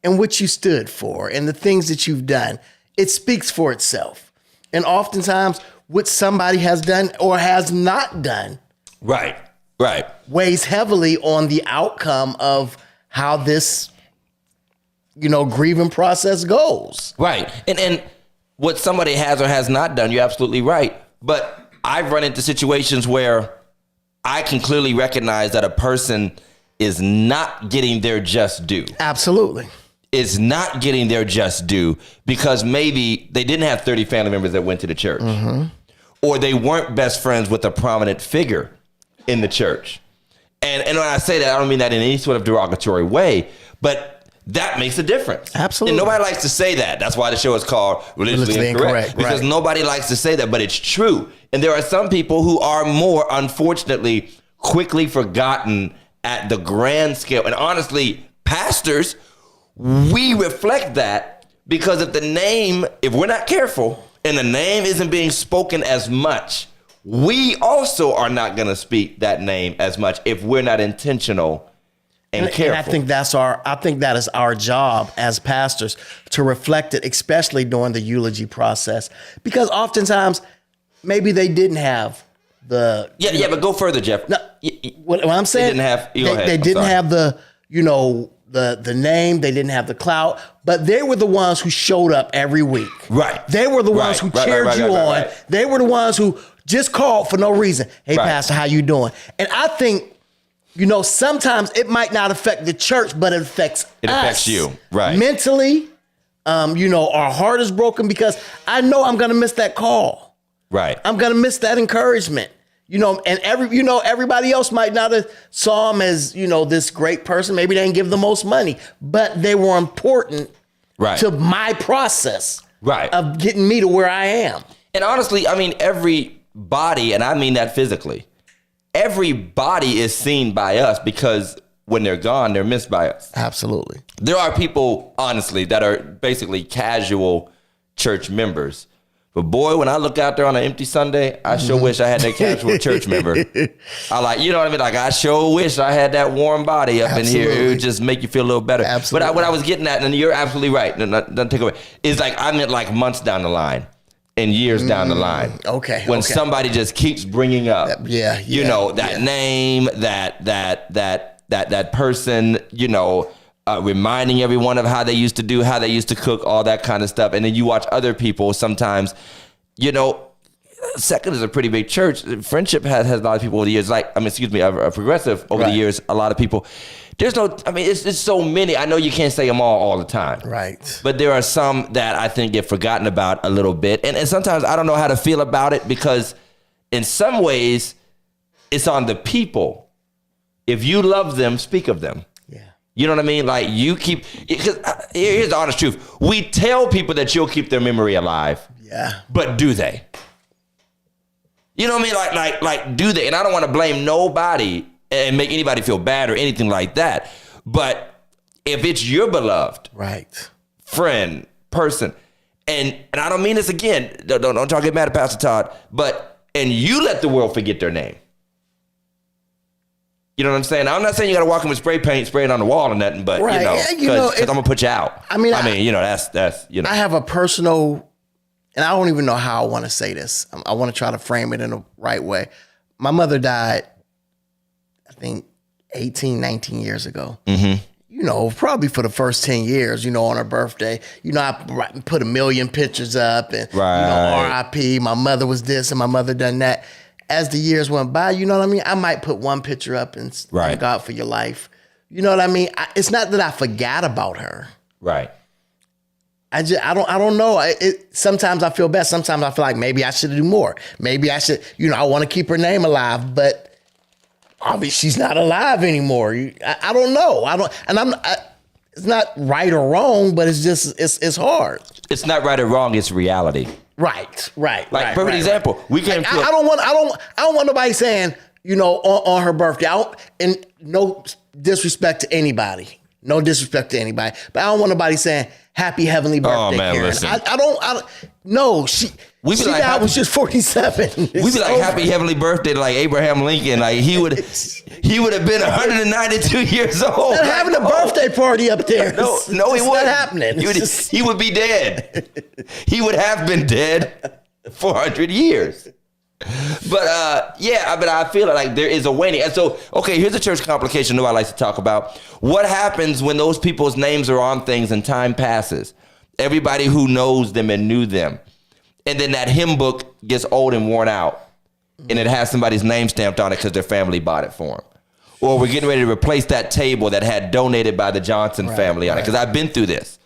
and what you stood for and the things that you've done. It speaks for itself. And oftentimes what somebody has done or has not done Right. weighs heavily on the outcome of how this, grieving process goes. Right. And what somebody has or has not done, you're absolutely right. But I've run into situations where I can clearly recognize that a person is not getting their just due. Absolutely. Is not getting their just due because maybe they didn't have 30 family members that went to the church. Or they weren't best friends with a prominent figure in the church. And when I say that, I don't mean that in any sort of derogatory way, but that makes a difference. Absolutely. And nobody likes to say that. That's why the show is called Religiously Incorrect. Because right. nobody likes to say that, but it's true. And there are some people who are more, unfortunately, quickly forgotten at the grand scale. And honestly, pastors, we reflect that because if we're not careful and the name isn't being spoken as much, we also are not going to speak that name as much if we're not intentional and careful. And I think that is our job as pastors to reflect it, especially during the eulogy process, because oftentimes maybe they didn't have the but go further, Jeff. No, what I'm saying, they didn't have the the name, they didn't have the clout, but they were the ones who showed up every week. Right. They were the ones who cheered you on. Right. They were the ones who just called for no reason. Hey, Pastor, how you doing? And I think, sometimes it might not affect the church, but it affects affects you. Right. Mentally, our heart is broken because I know I'm going to miss that call. Right. I'm going to miss that encouragement. And everybody else might not have saw him as, this great person. Maybe they didn't give the most money, but they were important to my process of getting me to where I am. And honestly, I mean, everybody, and I mean that physically, everybody is seen by us because when they're gone, they're missed by us. Absolutely. There are people, honestly, that are basically casual church members. But boy, when I look out there on an empty Sunday, I sure wish I had that casual church member. I I sure wish I had that warm body up in here. It would just make you feel a little better. Absolutely. But what I was getting at, and you're absolutely right, don't take away, is I meant months down the line and years down the line. Okay. When somebody just keeps bringing up, that name, that person, reminding everyone of how they used to do, how they used to cook, all that kind of stuff. And then you watch other people sometimes, Second is a pretty big church. Friendship has a lot of people over the years, a progressive over the years, a lot of people. It's so many. I know you can't say them all the time. Right. But there are some that I think get forgotten about a little bit. And sometimes I don't know how to feel about it because in some ways it's on the people. If you love them, speak of them. You know what I mean? Because here's the honest truth. We tell people that you'll keep their memory alive. Yeah. But do they? You know what I mean? Do they? And I don't want to blame nobody and make anybody feel bad or anything like that. But if it's your beloved friend, person, and I don't mean this again, don't talk get mad at Pastor Todd, and you let the world forget their name. You know what I'm saying? I'm not saying you got to walk in with spray paint, spray it on the wall or nothing, but because I'm gonna put you out. That's. I have a personal, and I don't even know how I want to say this. I want to try to frame it in the right way. My mother died, I think, 18, 19 years ago. Mm-hmm. Probably for the first 10 years, on her birthday, I put 1 million pictures up and, RIP, my mother was this and my mother done that. As the years went by, you know what I mean? I might put one picture up and thank God for your life. You know what I mean? It's not that I forgot about her. Right. I don't know. Sometimes I feel bad. Sometimes I feel like maybe I should do more. Maybe I should, I want to keep her name alive, but obviously she's not alive anymore. I don't know. It's not right or wrong, but it's just, it's hard. It's not right or wrong. It's reality. Right. Perfect example. We can. I don't want nobody saying, on her birthday. And no disrespect to anybody. No disrespect to anybody. But I don't want nobody saying happy heavenly birthday, oh, man, Karen. listen. I don't. No, We be She like, died happy, was just 47. we be like, happy heavenly birthday to like Abraham Lincoln. Like he would have been 192 years old. Not having a birthday party up there. No, he It's wouldn't. not happening. He would be dead. He would have been dead 400 years. But yeah, I mean, I feel like there is a waning. And so, okay, here's a church complication that I like to talk about. What happens when those people's names are on things and time passes? Everybody who knows them and knew them. And then that hymn book gets old and worn out. And it has somebody's name stamped on it because their family bought it for them. Or we're getting ready to replace that table that had donated by the Johnson family on it. Because I've been through this.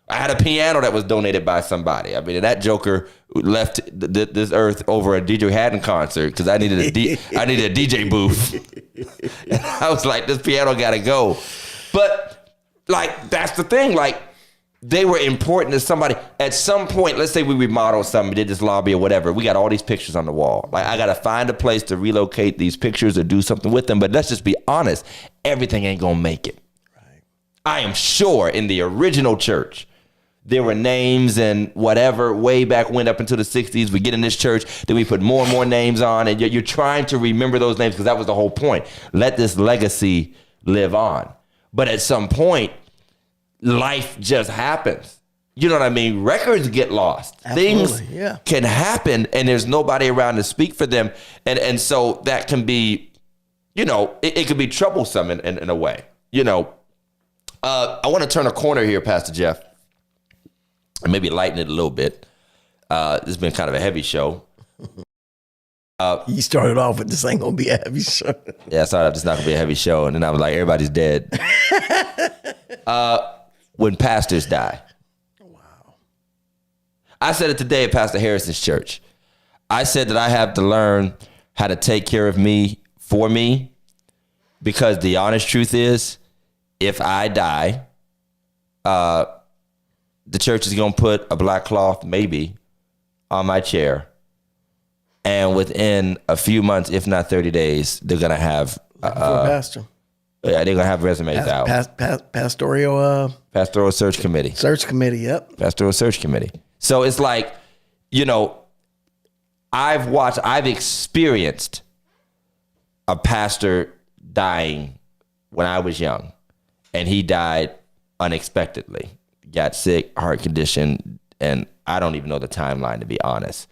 I had a piano that was donated by somebody. I mean, that joker left this earth over a DJ Haddon concert because I needed a DJ booth. And I was like, this piano got to go. But like, that's the thing. Like, they were important to somebody. At some point, let's say we remodeled something, did this lobby or whatever. We got all these pictures on the wall. Like, I got to find a place to relocate these pictures or do something with them. But let's just be honest. Everything ain't going to make it. Right. I am sure in the original church, there were names and whatever way back when up into the 60s. We get in this church, then we put more and more names on. And you're trying to remember those names because that was the whole point. Let this legacy live on. But at some point, life just happens. You know what I mean? Records get lost. Absolutely, Things can happen and there's nobody around to speak for them. And so that can be, you know, it can be troublesome in a way. You know, I want to turn a corner here, Pastor Jeff, and maybe lighten it a little bit. This has been kind of a heavy show. You started off with this ain't gonna be a heavy show. Yeah, I thought it's not gonna be a heavy show. And then I was like, everybody's dead. When pastors die. Wow. I said it today at Pastor Harrison's church. I said that I have to learn how to take care of me for me, because the honest truth is, if I die, the church is going to put a black cloth maybe on my chair. And within a few months, if not 30 days, they're going to have Pastor. Yeah, they're gonna have resumes out. Pastoral search committee. Search committee, yep. Pastoral search committee. So it's like, you know, I've experienced a pastor dying when I was young, and he died unexpectedly. Got sick, heart condition, and I don't even know the timeline, to be honest.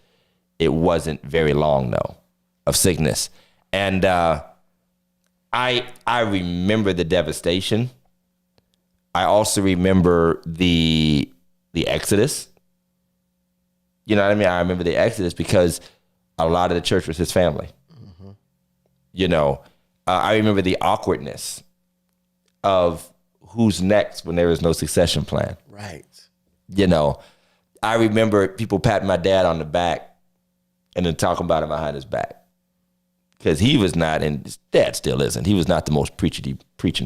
It wasn't very long though, of sickness. And I remember the devastation. I also remember the exodus. You know what I mean? I remember the exodus because a lot of the church was his family. Mm-hmm. You know, I remember the awkwardness of who's next when there was no succession plan. Right. You know, I remember people patting my dad on the back and then talking about him behind his back. Because he was not, and his dad still isn't, he was not the most preaching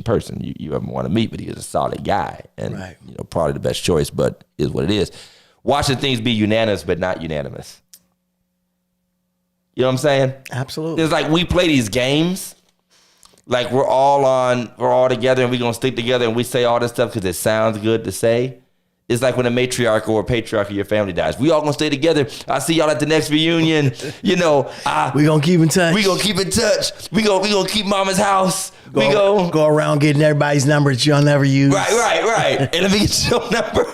person you ever want to meet, but he was a solid guy. And, you know, probably the best choice, but is what it is. Watching things be unanimous, but not unanimous. You know what I'm saying? Absolutely. It's like we play these games, like we're all together and we're going to stick together and we say all this stuff because it sounds good to say. It's like when a matriarch or a patriarch of your family dies. We all gonna stay together. I'll see y'all at the next reunion. You know, we gonna keep in touch. We gonna keep in touch. We gonna keep mama's house. Go around getting everybody's number that y'all never use. Right. And let me get your number.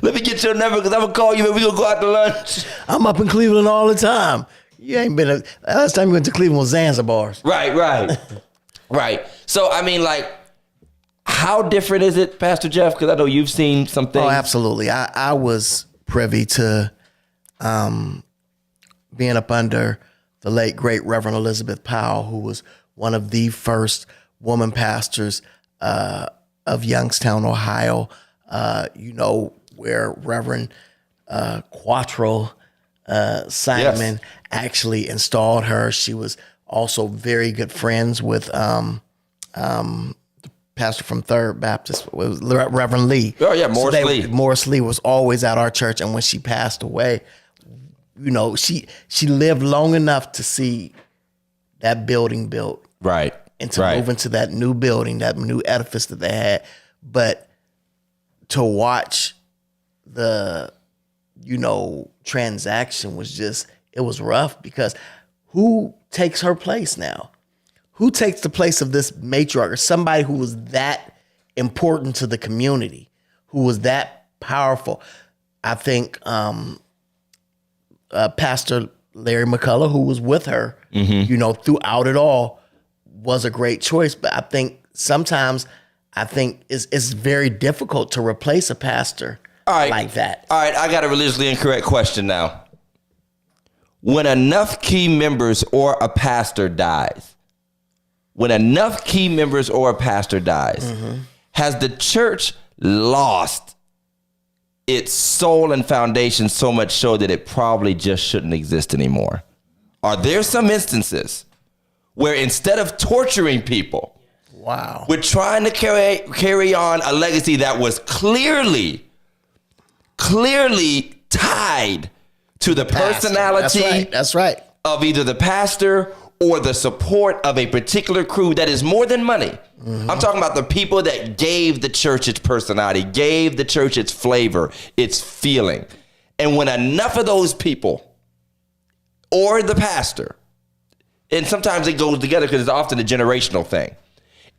Let me get your number because I'm gonna call you and we gonna go out to lunch. I'm up in Cleveland all the time. You ain't been. Last time you went to Cleveland was Zanzibar's. Right. So I mean, like, how different is it, Pastor Jeff? Because I know you've seen some things. Oh, absolutely. I was privy to being up under the late, great Reverend Elizabeth Powell, who was one of the first woman pastors of Youngstown, Ohio. You know, where Reverend Quattro Simon actually installed her. She was also very good friends with pastor from Third Baptist, was Reverend Lee. Oh yeah, Lee. Morris Lee was always at our church, and when she passed away, you know, she lived long enough to see that building built, right, and to move into that new building, that new edifice that they had. But to watch the transaction was it was rough, because who takes her place now? Who takes the place of this matriarch, or somebody who was that important to the community, who was that powerful? I think Pastor Larry McCullough, who was with her, throughout it all, was a great choice. But I think sometimes it's very difficult to replace a pastor like that. All right, I got a religiously incorrect question now. When enough key members or a pastor dies, has the church lost its soul and foundation so much so that it probably just shouldn't exist anymore? Are there some instances where instead of torturing people, we're trying to carry on a legacy that was clearly tied to the personality That's right. of either the pastor or the support of a particular crew that is more than money. I'm talking about the people that gave the church its personality, gave the church its flavor, its feeling. And when enough of those people or the pastor, and sometimes it goes together because it's often a generational thing,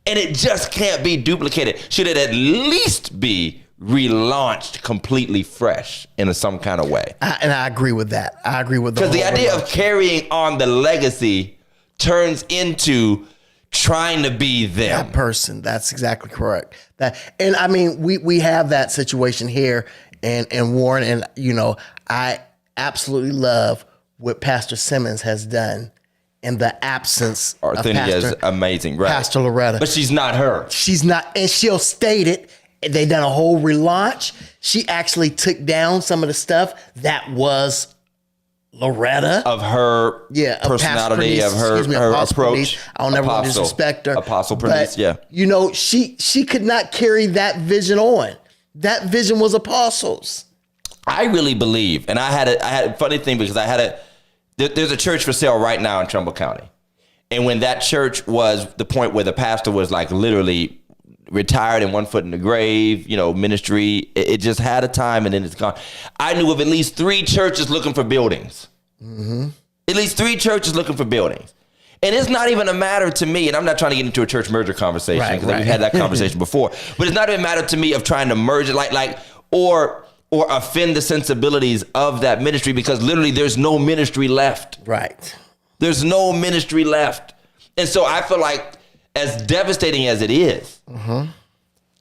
and it just can't be duplicated, should it at least be relaunched completely fresh in some kind of way? And I agree with that. I agree with because the idea of carrying on the legacy turns into trying to be them. That person. That's exactly correct. And I mean, we have that situation here and Warren, and I absolutely love what Pastor Simmons has done in the absence of Arthenia is amazing, right? Pastor Loretta. But she's not her. She's not, and she'll state it. They done a whole relaunch. She actually took down some of the stuff that was Loretta, of her personality, of her approach. I'll never want to disrespect her. Apostle Bernice, yeah. She could not carry that vision on. That vision was apostles. I really believe, and I had a funny thing because there's a church for sale right now in Trumbull County. And when that church was the point where the pastor was like literally retired and 1 foot in the grave, ministry, it just had a time and then it's gone. I knew of at least 3 churches looking for buildings. At least 3 churches looking for buildings. And it's not even a matter to me, and I'm not trying to get into a church merger conversation because we've had that conversation before, but it's not even a matter to me of trying to merge it or offend the sensibilities of that ministry, because literally there's no ministry left. Right. There's no ministry left. And so I feel like, as devastating as it is,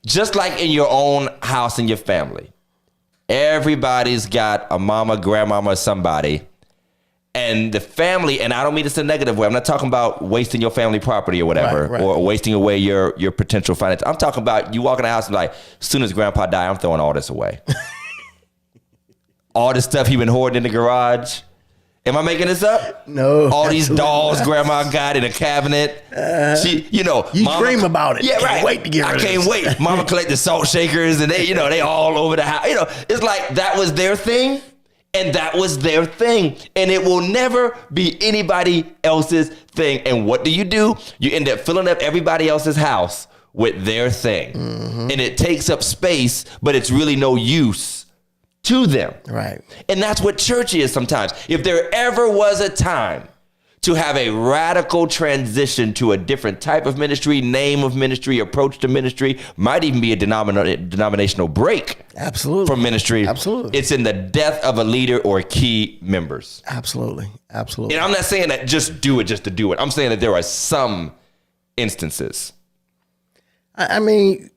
just like in your own house and your family, everybody's got a mama, grandmama, somebody, and the family, and I don't mean this in a negative way. I'm not talking about wasting your family property or whatever, or wasting away your potential finance. I'm talking about you walk in the house and like, as soon as grandpa die, I'm throwing all this away. All this stuff he been hoarding in the garage. Am I making this up? No. All these dolls grandma got in a cabinet. You mama, dream about it. Yeah, right. Can't wait to get rid of it. I can't wait. Mama collected salt shakers and they all over the house. It's like that was their thing and that was their thing. And it will never be anybody else's thing. And what do? You end up filling up everybody else's house with their thing. And it takes up space, but it's really no use to them. Right. And that's what church is sometimes. If there ever was a time to have a radical transition to a different type of ministry, name of ministry, approach to ministry, might even be a denominational break. Absolutely. From ministry. Absolutely. It's in the death of a leader or key members. Absolutely. And I'm not saying that just do it just to do it. I'm saying that there are some instances. I mean,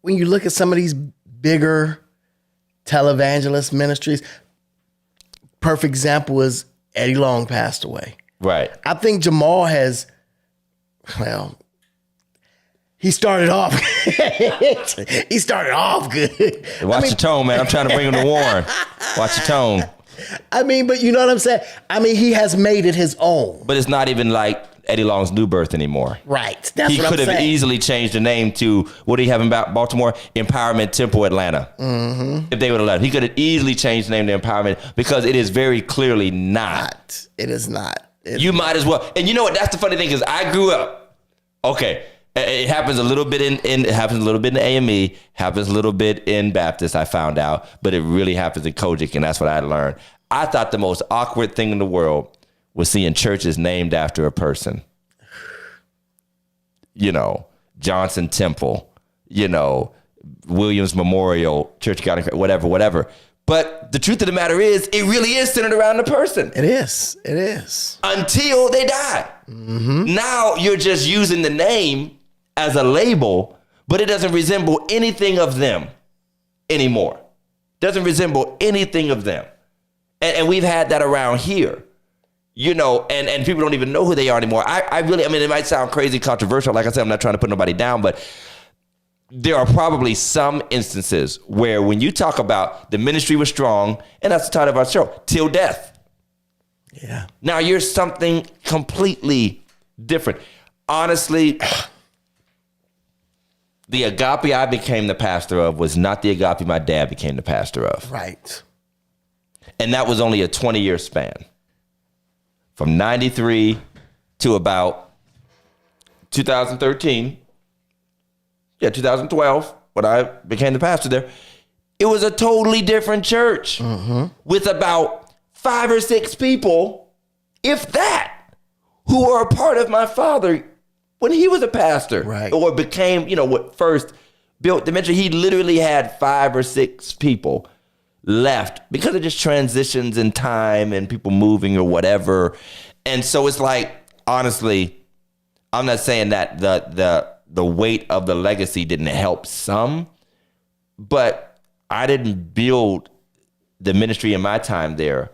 when you look at some of these bigger televangelist ministries, perfect example is Eddie Long passed away. Right. I think Jamal he started off good. Watch your tone, man. I'm trying to bring him to Warren. Watch your tone. I mean, but you know what I'm saying? I mean, he has made it his own. But it's not even like Eddie Long's New Birth anymore. Right. That's he what I'm saying. He could have easily changed the name to, what do you have in Baltimore? Empowerment Temple Atlanta. If they would have let him. He could have easily changed the name to Empowerment, because it is very clearly not. It is not. You might as well. And you know what? That's the funny thing, is I grew up. Okay. It happens a little bit in it happens a little bit in AME, happens a little bit in Baptist, I found out, but it really happens in Kojic, and that's what I learned. I thought the most awkward thing in the world was seeing churches named after a person. You know, Johnson Temple, you know, Williams Memorial, Church of God in Christ, whatever. But the truth of the matter is, it really is centered around the person. It is. It is. Until they die. Mm-hmm. Now you're just using the name as a label, but it doesn't resemble anything of them anymore. Doesn't resemble anything of them. And we've had that around here, you know, and people don't even know who they are anymore. I mean, it might sound crazy controversial. Like I said, I'm not trying to put nobody down, but there are probably some instances where when you talk about the ministry was strong, and that's the title of our show, Til Death. Yeah. Now you're something completely different. Honestly, the agape I became the pastor of was not the agape my dad became the pastor of. Right. And that was only a 20-year span. From 93 to about 2013. 2012, when I became the pastor there. It was a totally different church with about 5 or 6 people, if that, who were a part of my father when he was a pastor. Right. Or became, you know, what first built the ministry. He literally had 5 or 6 people left because of just transitions in time and people moving or whatever. And so it's like, honestly, I'm not saying that the weight of the legacy didn't help some, but I didn't build the ministry in my time there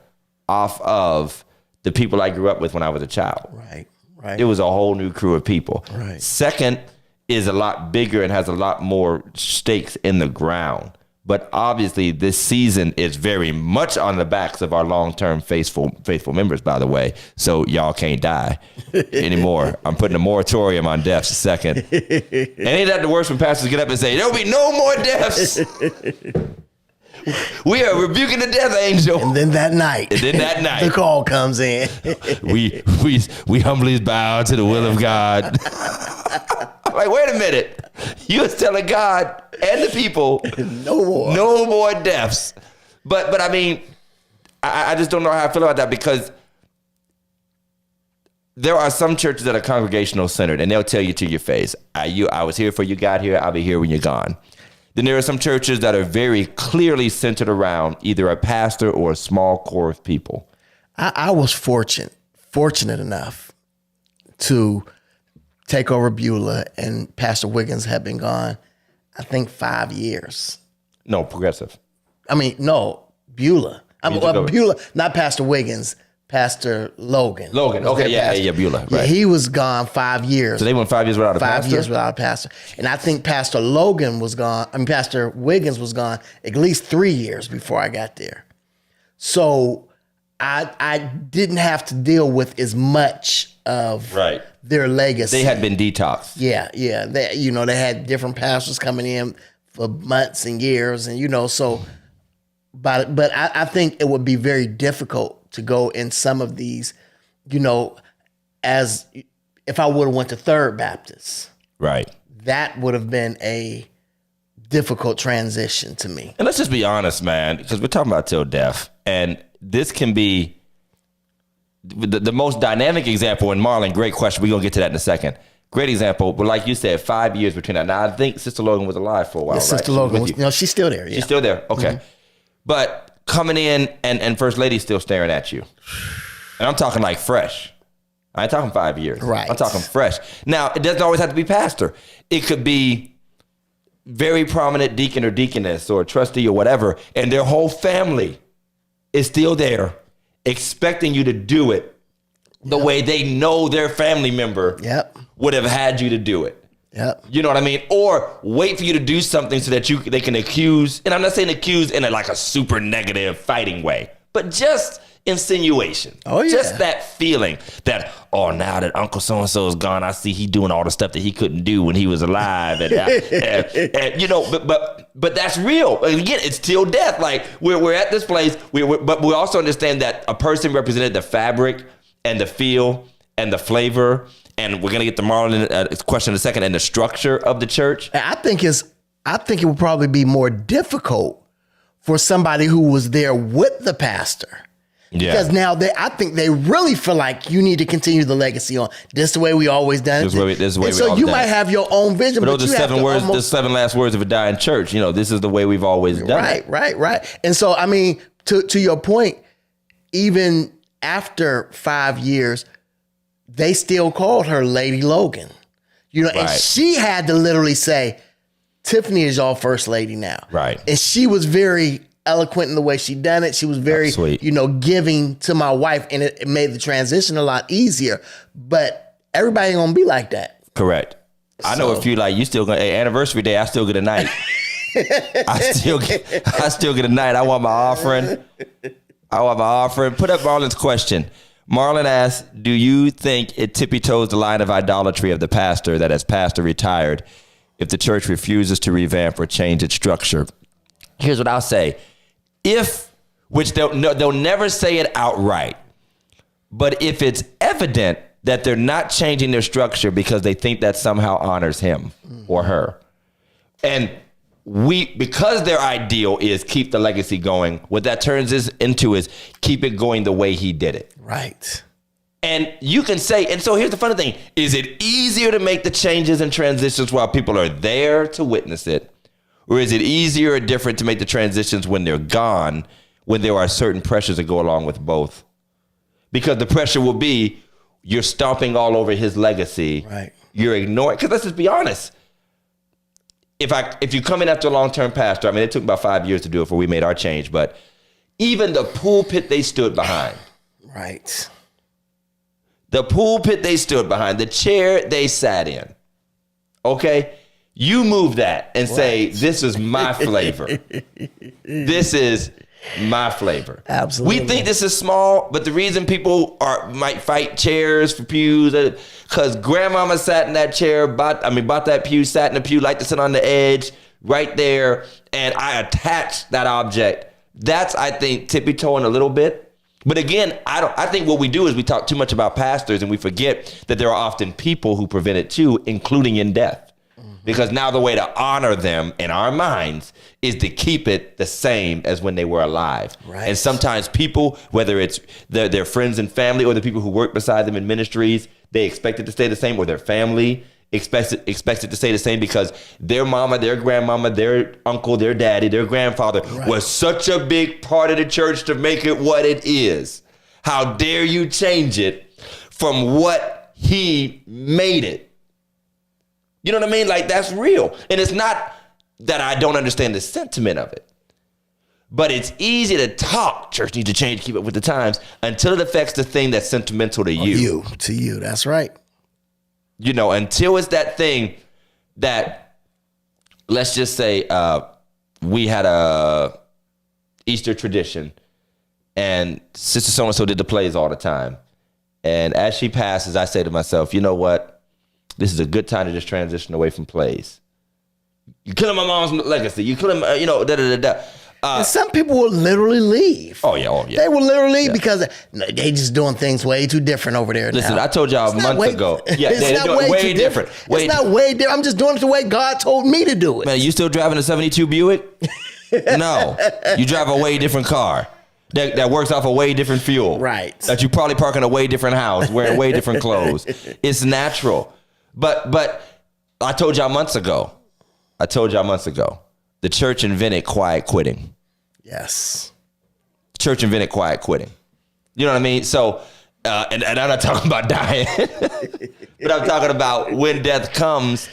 off of the people I grew up with when I was a child. Right. Right. It was a whole new crew of people. Right. Second is a lot bigger and has a lot more stakes in the ground. But obviously, this season is very much on the backs of our long-term faithful members, by the way. So y'all can't die anymore. I'm putting a moratorium on deaths second. And ain't that the worst when pastors get up and say, there'll be no more deaths. We are rebuking the death angel. And then that night, the call comes in. we humbly bow to the will of God. I'm like, wait a minute. You was telling God and the people no more deaths. But I mean, I just don't know how I feel about that, because there are some churches that are congregational centered and they'll tell you to your face, I was here before you got here. I'll be here when you're gone. Then there are some churches that are very clearly centered around either a pastor or a small core of people. I was fortunate enough to take over Beulah, and Pastor Wiggins had been gone, I think, 5 years. No, Progressive. I mean, no, Beulah. Beulah, not Pastor Wiggins, Pastor Logan. Okay, yeah, Beulah. Right. Yeah, he was gone 5 years. So they went 5 years without a pastor? 5 years without a pastor. And I think Pastor Pastor Wiggins was gone at least 3 years before I got there. So I didn't have to deal with as much of their legacy. They had been detoxed. Yeah. They had different pastors coming in for months and years, and so. But I think it would be very difficult to go in some of these, as if I would have went to Third Baptist. Right. That would have been a difficult transition to me. And let's just be honest, man, because we're talking about Til Death, and this can be the most dynamic example. And Marlon, great question. We're going to get to that in a second. Great example. But like you said, 5 years between that. Now, I think Sister Logan was alive for a while, right? Sister Logan she's still there. Yeah. She's still there. Okay. Mm-hmm. But coming in and First Lady's still staring at you. And I'm talking like fresh. I ain't talking 5 years. Right. I'm talking fresh. Now, it doesn't always have to be pastor. It could be very prominent deacon or deaconess or trustee or whatever, and their whole family is still there expecting you to do it the way they know their family member would have had you to do it. Yep. You know what I mean? Or wait for you to do something so that they can accuse, and I'm not saying accuse in a super negative fighting way, but just insinuation. Oh, yeah. Just that feeling that, now that Uncle so-and-so is gone, I see he doing all the stuff that he couldn't do when he was alive. And but that's real. Again, it's Til Death. Like, we're at this place, but we also understand that a person represented the fabric and the feel and the flavor, and we're gonna get to Marlon question in a second, and the structure of the church. I think it would probably be more difficult for somebody who was there with the pastor. Yeah. Because now I think they really feel like you need to continue the legacy on. This is the way we always done it. This is the way and we so always you done might it. have your own vision, But but those you are have 7 to words, the almost, 7 last words of a dying church. You know, this is the way we've always done it. Right. And so, I mean, to your point, even after 5 years, they still called her Lady Logan. You know, and Right. she had to literally say, Tiffany is y'all first lady now. Right. And she was very eloquent in the way she done it. She was very, Sweet. giving to my wife, and it made the transition a lot easier. But everybody ain't gonna be like that. Correct. I know a few like you still gonna anniversary day. I still get a night. I still get a night. I want my offering. Put up Marlon's question. Marlon asks, do you think it tippy-toes the line of idolatry of the pastor that as pastor retired if the church refuses to revamp or change its structure? Here's what I'll say. Which they'll never say it outright, but if it's evident that they're not changing their structure because they think that somehow honors him or her, and because their ideal is keep the legacy going, what that turns into is keep it going the way he did it. Right. And you can say, and so here's the funny thing, is it easier to make the changes and transitions while people are there to witness it? Or is it easier or different to make the transitions when they're gone, when there are certain pressures that go along with both? Because the pressure will be, you're stomping all over his legacy. Right. You're ignoring, because let's just be honest. If you come in after a long-term pastor, I mean, it took about 5 years to do it before we made our change, but even the pulpit they stood behind. Right. The pulpit they stood behind, the chair they sat in. Okay? You move that and say, this is my flavor. This is my flavor. Absolutely. We think this is small, but the reason people might fight chairs for pews, because grandmama sat in that chair, bought that pew, sat in the pew, liked to sit on the edge right there, and I attached that object. That's, I think, tippy-toeing a little bit. But again, I think what we do is we talk too much about pastors and we forget that there are often people who prevent it too, including in death. Because now the way to honor them in our minds is to keep it the same as when they were alive. Right. And sometimes people, whether it's their friends and family or the people who work beside them in ministries, they expect it to stay the same, or their family expects it to stay the same because their mama, their grandmama, their uncle, their daddy, their grandfather was such a big part of the church to make it what it is. How dare you change it from what he made it? You know what I mean? Like, that's real. And it's not that I don't understand the sentiment of it, but it's easy to talk. Church needs to change, keep up with the times, until it affects the thing that's sentimental to you. To you. That's right. You know, until it's that thing that, let's just say, we had a Easter tradition, and Sister So-and-so did the plays all the time. And as she passes, I say to myself, you know what? This is a good time to just transition away from plays. You're killing my mom's legacy. You killing, da-da-da-da. And some people will literally leave. Oh, yeah. They will literally leave because they just doing things way too different over there. Listen, now. I told y'all months ago. Yeah, it's not way different. It's not way different. I'm just doing it the way God told me to do it. Man, you still driving a 72 Buick? No. You drive a way different car. That works off a way different fuel. Right. That you probably park in a way different house, wearing way different clothes. It's natural. But I told y'all months ago, the church invented quiet quitting. Yes. Church invented quiet quitting. You know what I mean? So, and I'm not talking about dying, but I'm talking about when death comes.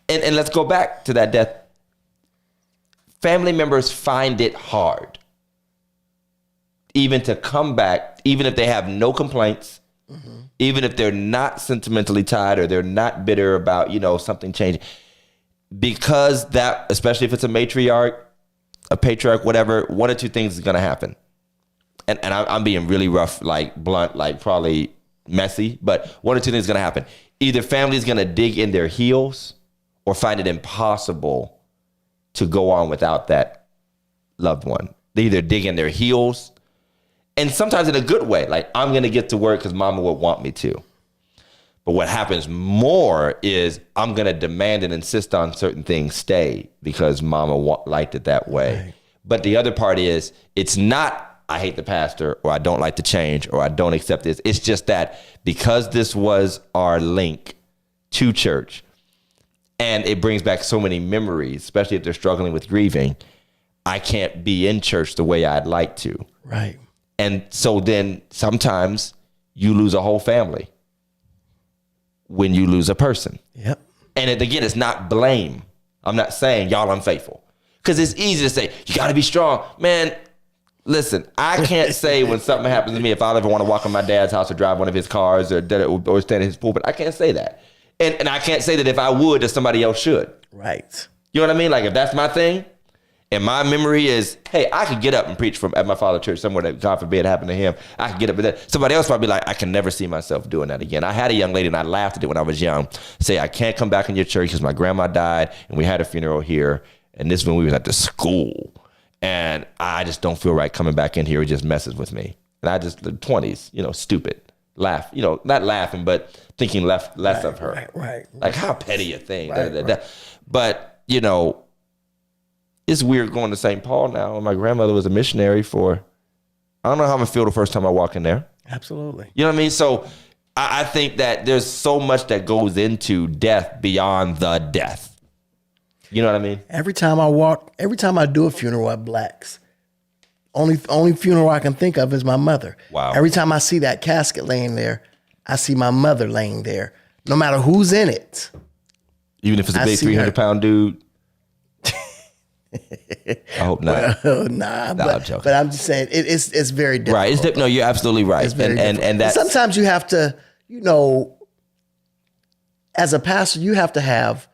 And let's go back to that death. Family members find it hard even to come back, even if they have no complaints, even if they're not sentimentally tied or they're not bitter about, something changing. Because that, especially if it's a matriarch, a patriarch, whatever, one or two things is going to happen. And I'm being really rough, like blunt, like probably messy, but one or two things is going to happen. Either family is going to dig in their heels or find it impossible to go on without that loved one. They either dig in their heels, and sometimes in a good way, like, I'm going to get to work because mama would want me to. But what happens more is I'm going to demand and insist on certain things stay because mama liked it that way. Right. But the other part is it's not I hate the pastor or I don't like the change or I don't accept this. It's just that because this was our link to church and it brings back so many memories, especially if they're struggling with grieving, I can't be in church the way I'd like to. Right. And so then sometimes you lose a whole family when you lose a person. Yep. And again, it's not blame. I'm not saying y'all unfaithful. Because it's easy to say, you got to be strong. Man, listen, I can't say when something happens to me if I'll ever want to walk in my dad's house or drive one of his cars or stand in his pulpit. I can't say that. And I can't say that if I would, that somebody else should. Right. You know what I mean? Like if that's my thing, and my memory is, hey, I could get up and preach at my father's church somewhere that God forbid happened to him. I could get up with that. Somebody else might be like, I can never see myself doing that again. I had a young lady, and I laughed at it when I was young, say, I can't come back in your church because my grandma died, and we had a funeral here, and this is when we was at the school, and I just don't feel right coming back in here. It just messes with me. And I just, the 20s, stupid. Laugh, not laughing, but thinking less of her. Right. Like, how petty a thing. Right. But, it's weird going to St. Paul now. My grandmother was a missionary for, I don't know how I'm going to feel the first time I walk in there. Absolutely. You know what I mean? So I think that there's so much that goes into death beyond the death. You know what I mean? Every time I do a funeral at Black's, only funeral I can think of is my mother. Wow. Every time I see that casket laying there, I see my mother laying there, no matter who's in it. Even if it's a big 300-pound dude? I hope not. Well, nah, but I'm just saying it's very difficult. Right. No, you're absolutely right. And that's, sometimes you have to, as a pastor, you have to have,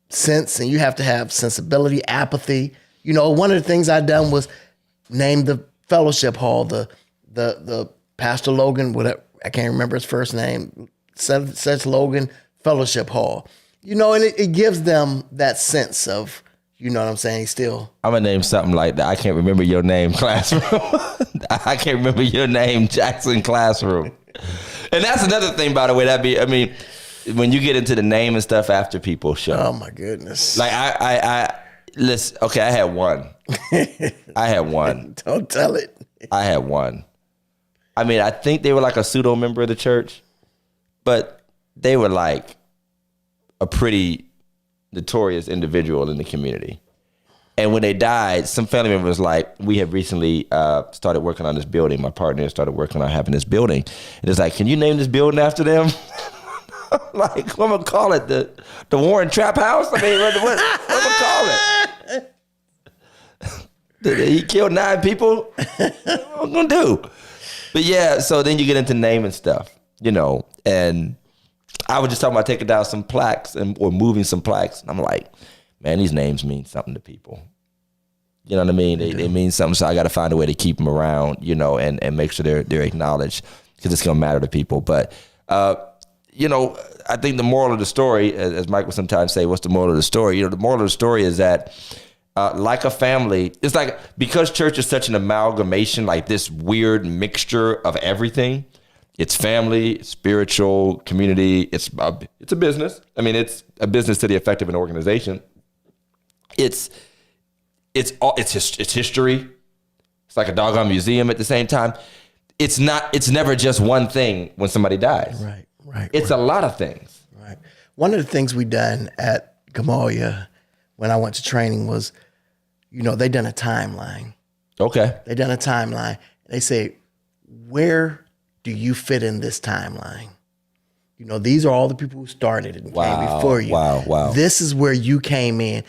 sense, and you have to have sensibility, apathy. One of the things I done was name the fellowship hall, the Pastor Logan, whatever, I can't remember his first name, Seth Logan Fellowship Hall. And it gives them that sense of, you know what I'm saying, still. I'm going to name something like that. I can't remember your name, Classroom. I can't remember your name, Jackson Classroom. And that's another thing, by the way, when you get into the name and stuff after people show. Oh, my goodness. Like, listen, okay, I had one. Don't tell it. I had one. I think they were like a pseudo member of the church, but they were like a pretty notorious individual in the community. And when they died, some family members was like, we have recently started working on this building. My partner started working on having this building. And it's like, can you name this building after them? Like, what am I gonna call it? The Warren Trap House? What am I gonna call it? He killed 9 people? What am I gonna do? But yeah, so then you get into naming stuff, and I was just talking about taking down some plaques or moving some plaques. And I'm like, man, these names mean something to people. You know what I mean? They mean something. So I got to find a way to keep them around, and make sure they're acknowledged because it's going to matter to people. But, I think the moral of the story, as Mike would sometimes say, what's the moral of the story? The moral of the story is that like a family, it's like because church is such an amalgamation, like this weird mixture of everything. It's family, it's spiritual, community. It's a business. It's a business to the effect of an organization. It's history. It's like a doggone museum at the same time. It's never just one thing when somebody dies. Right. It's a lot of things. Right. One of the things we done at Gamaliel when I went to training was, they done a timeline. Okay. They done a timeline. They say, where do you fit in this timeline? These are all the people who started it and came before you. Wow. This is where you came in.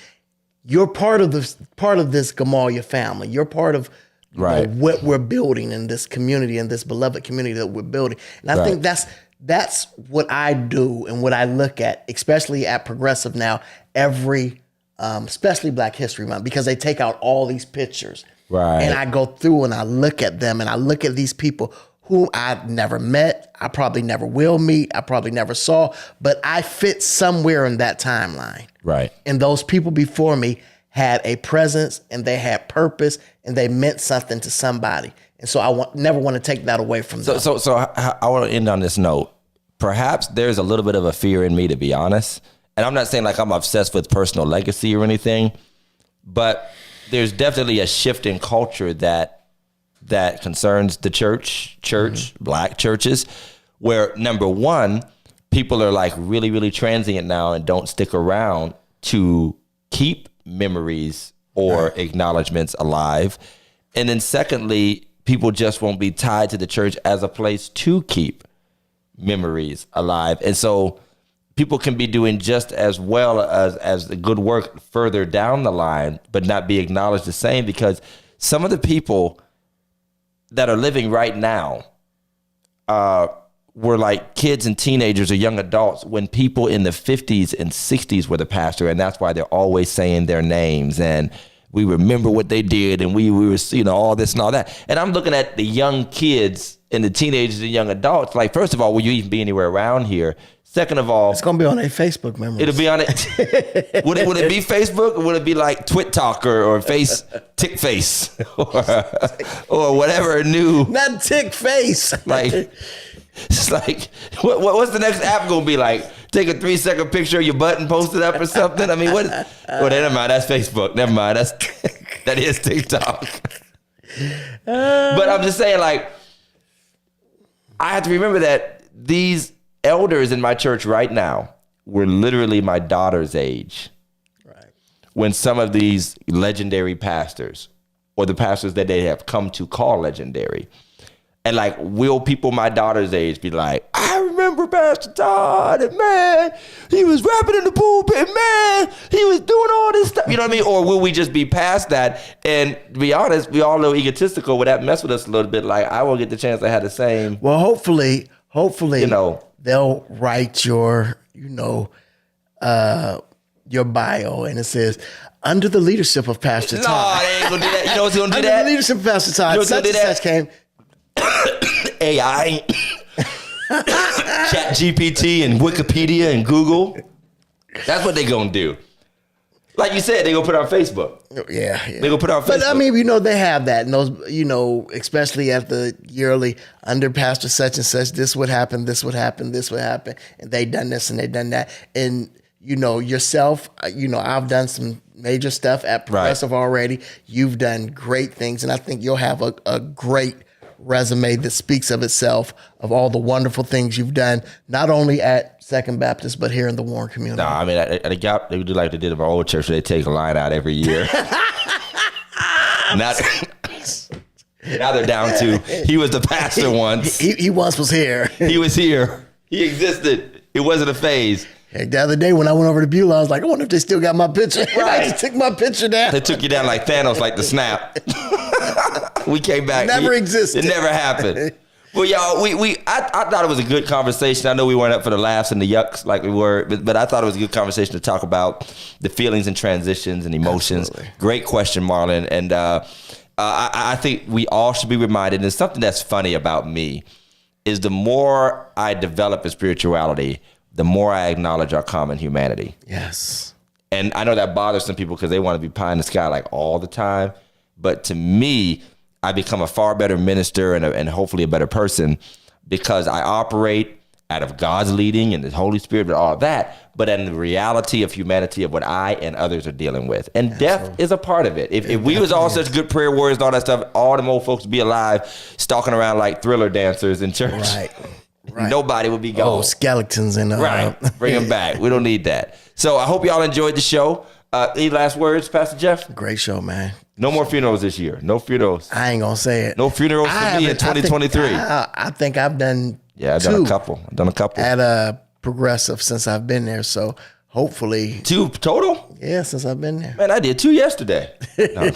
You're part of this Gamaliel family. You're part of what we're building in this community, in this beloved community that we're building. And I think that's what I do and what I look at, especially at Progressive now, especially Black History Month, because they take out all these pictures. Right. And I go through and I look at them and I look at these people who I've never met, I probably never will meet, I probably never saw, but I fit somewhere in that timeline. Right. And those people before me had a presence and they had purpose and they meant something to somebody. And so I never want to take that away from them. So I want to end on this note. Perhaps there's a little bit of a fear in me, to be honest. And I'm not saying like I'm obsessed with personal legacy or anything, but there's definitely a shift in culture that concerns the church, black churches, where number one, people are like really, really transient now and don't stick around to keep memories or acknowledgments alive. And then secondly, people just won't be tied to the church as a place to keep memories alive. And so people can be doing just as well as the good work further down the line, but not be acknowledged the same, because some of the people that are living right now were like kids and teenagers or young adults when people in the 50s and 60s were the pastor. And that's why they're always saying their names and we remember what they did and we were, all this and all that. And I'm looking at the young kids and the teenagers and young adults. Like, first of all, will you even be anywhere around here? Second of all, it's going to be on a Facebook memories. It'll be on it. Would it be Facebook, or would it be like Twit Talk or Face Tick Face or whatever new? Not Tick Face. Like, it's like, what's the next app going to be like? Take a 3-second picture of your butt and post it up or something? I mean, what? Never mind. That's Facebook. Never mind. That is TikTok. But I'm just saying, like, I have to remember that these elders in my church right now were literally my daughter's age. Right. When some of these legendary pastors, or the pastors that they have come to call legendary, and like, will people my daughter's age be like, I remember Pastor Todd, and man, he was rapping in the pulpit, man, he was doing all this stuff, you know what I mean? Or will we just be past that? And to be honest, we all know egotistical, would that mess with us a little bit? Like, I won't get the chance to have the same. Well, hopefully, they'll write your bio, and it says, under the leadership of Pastor Todd. No, they ain't gonna do that. You know what's gonna do under that? Under the leadership of Pastor Todd, such and such came. AI, Chat GPT and Wikipedia and Google. That's what they gonna do. Like you said, they gonna put it on Facebook. Yeah. They gonna put it on Facebook. But I mean, they have that, and those, especially at the yearly, under Pastor such and such, this would happen, this would happen, this would happen, and they done this and they done that. And yourself, I've done some major stuff at Progressive already. You've done great things, and I think you'll have a great resume that speaks of itself, of all the wonderful things you've done, not only at Second Baptist, but here in the Warren community. No, I mean, at the Gap, they do like they did at my old church, where they take a line out every year. Now they're down to, he was the pastor once. He once was here. He was here. He existed. It wasn't a phase. Heck, the other day when I went over to Beulah, I was like, I wonder if they still got my picture. Right. I just took my picture down. They took you down like Thanos, like the snap. We came back. Never existed. It never happened. Well, y'all, I thought it was a good conversation. I know we weren't up for the laughs and the yucks like we were, but I thought it was a good conversation to talk about the feelings and transitions and emotions. Absolutely. Great question, Marlon. And I think we all should be reminded, and something that's funny about me is the more I develop in spirituality, the more I acknowledge our common humanity. Yes. And I know that bothers some people because they want to be pie in the sky like all the time. But to me, I become a far better minister and hopefully a better person because I operate out of God's leading and the Holy Spirit and all that, but in the reality of humanity of what I and others are dealing with. And death is a part of it. If we was all such good prayer warriors and all that stuff, all them old folks would be alive, stalking around like Thriller dancers in church. Right. Nobody would be gone. Oh, skeletons and right. Bring them back. We don't need that. So I hope y'all enjoyed the show. Any last words, Pastor Jeff? Great show, man. No more funerals this year. No funerals. I ain't gonna say it. No funerals for me in 2023. I think I've done. Yeah, I've done a couple. At a Progressive since I've been there. So hopefully 2 total. Yeah, since I've been there. Man, I did 2 yesterday. No,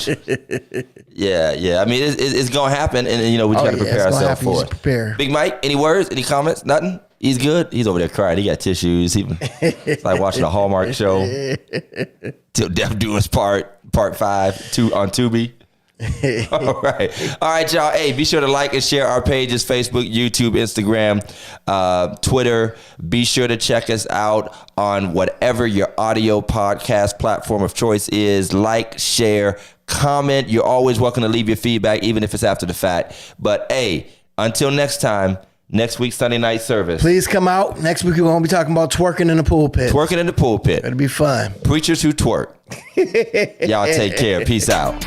yeah. I mean, it's gonna happen, and we just gotta prepare ourselves for it. Prepare. Big Mike, any words? Any comments? Nothing. He's good. He's over there crying. He got tissues. It's like watching a Hallmark show. Till Death Do Us Part 5 on Tubi. All right, y'all. Hey, be sure to like and share our pages: Facebook, YouTube, Instagram, Twitter. Be sure to check us out on whatever your audio podcast platform of choice is. Like, share, comment. You're always welcome to leave your feedback, even if it's after the fact. But hey, until next time, next week's Sunday night service. Please come out. Next week we're going to be talking about twerking in the pulpit. Twerking in the pulpit. It'll be fun. Preachers who twerk. Y'all take care. Peace out.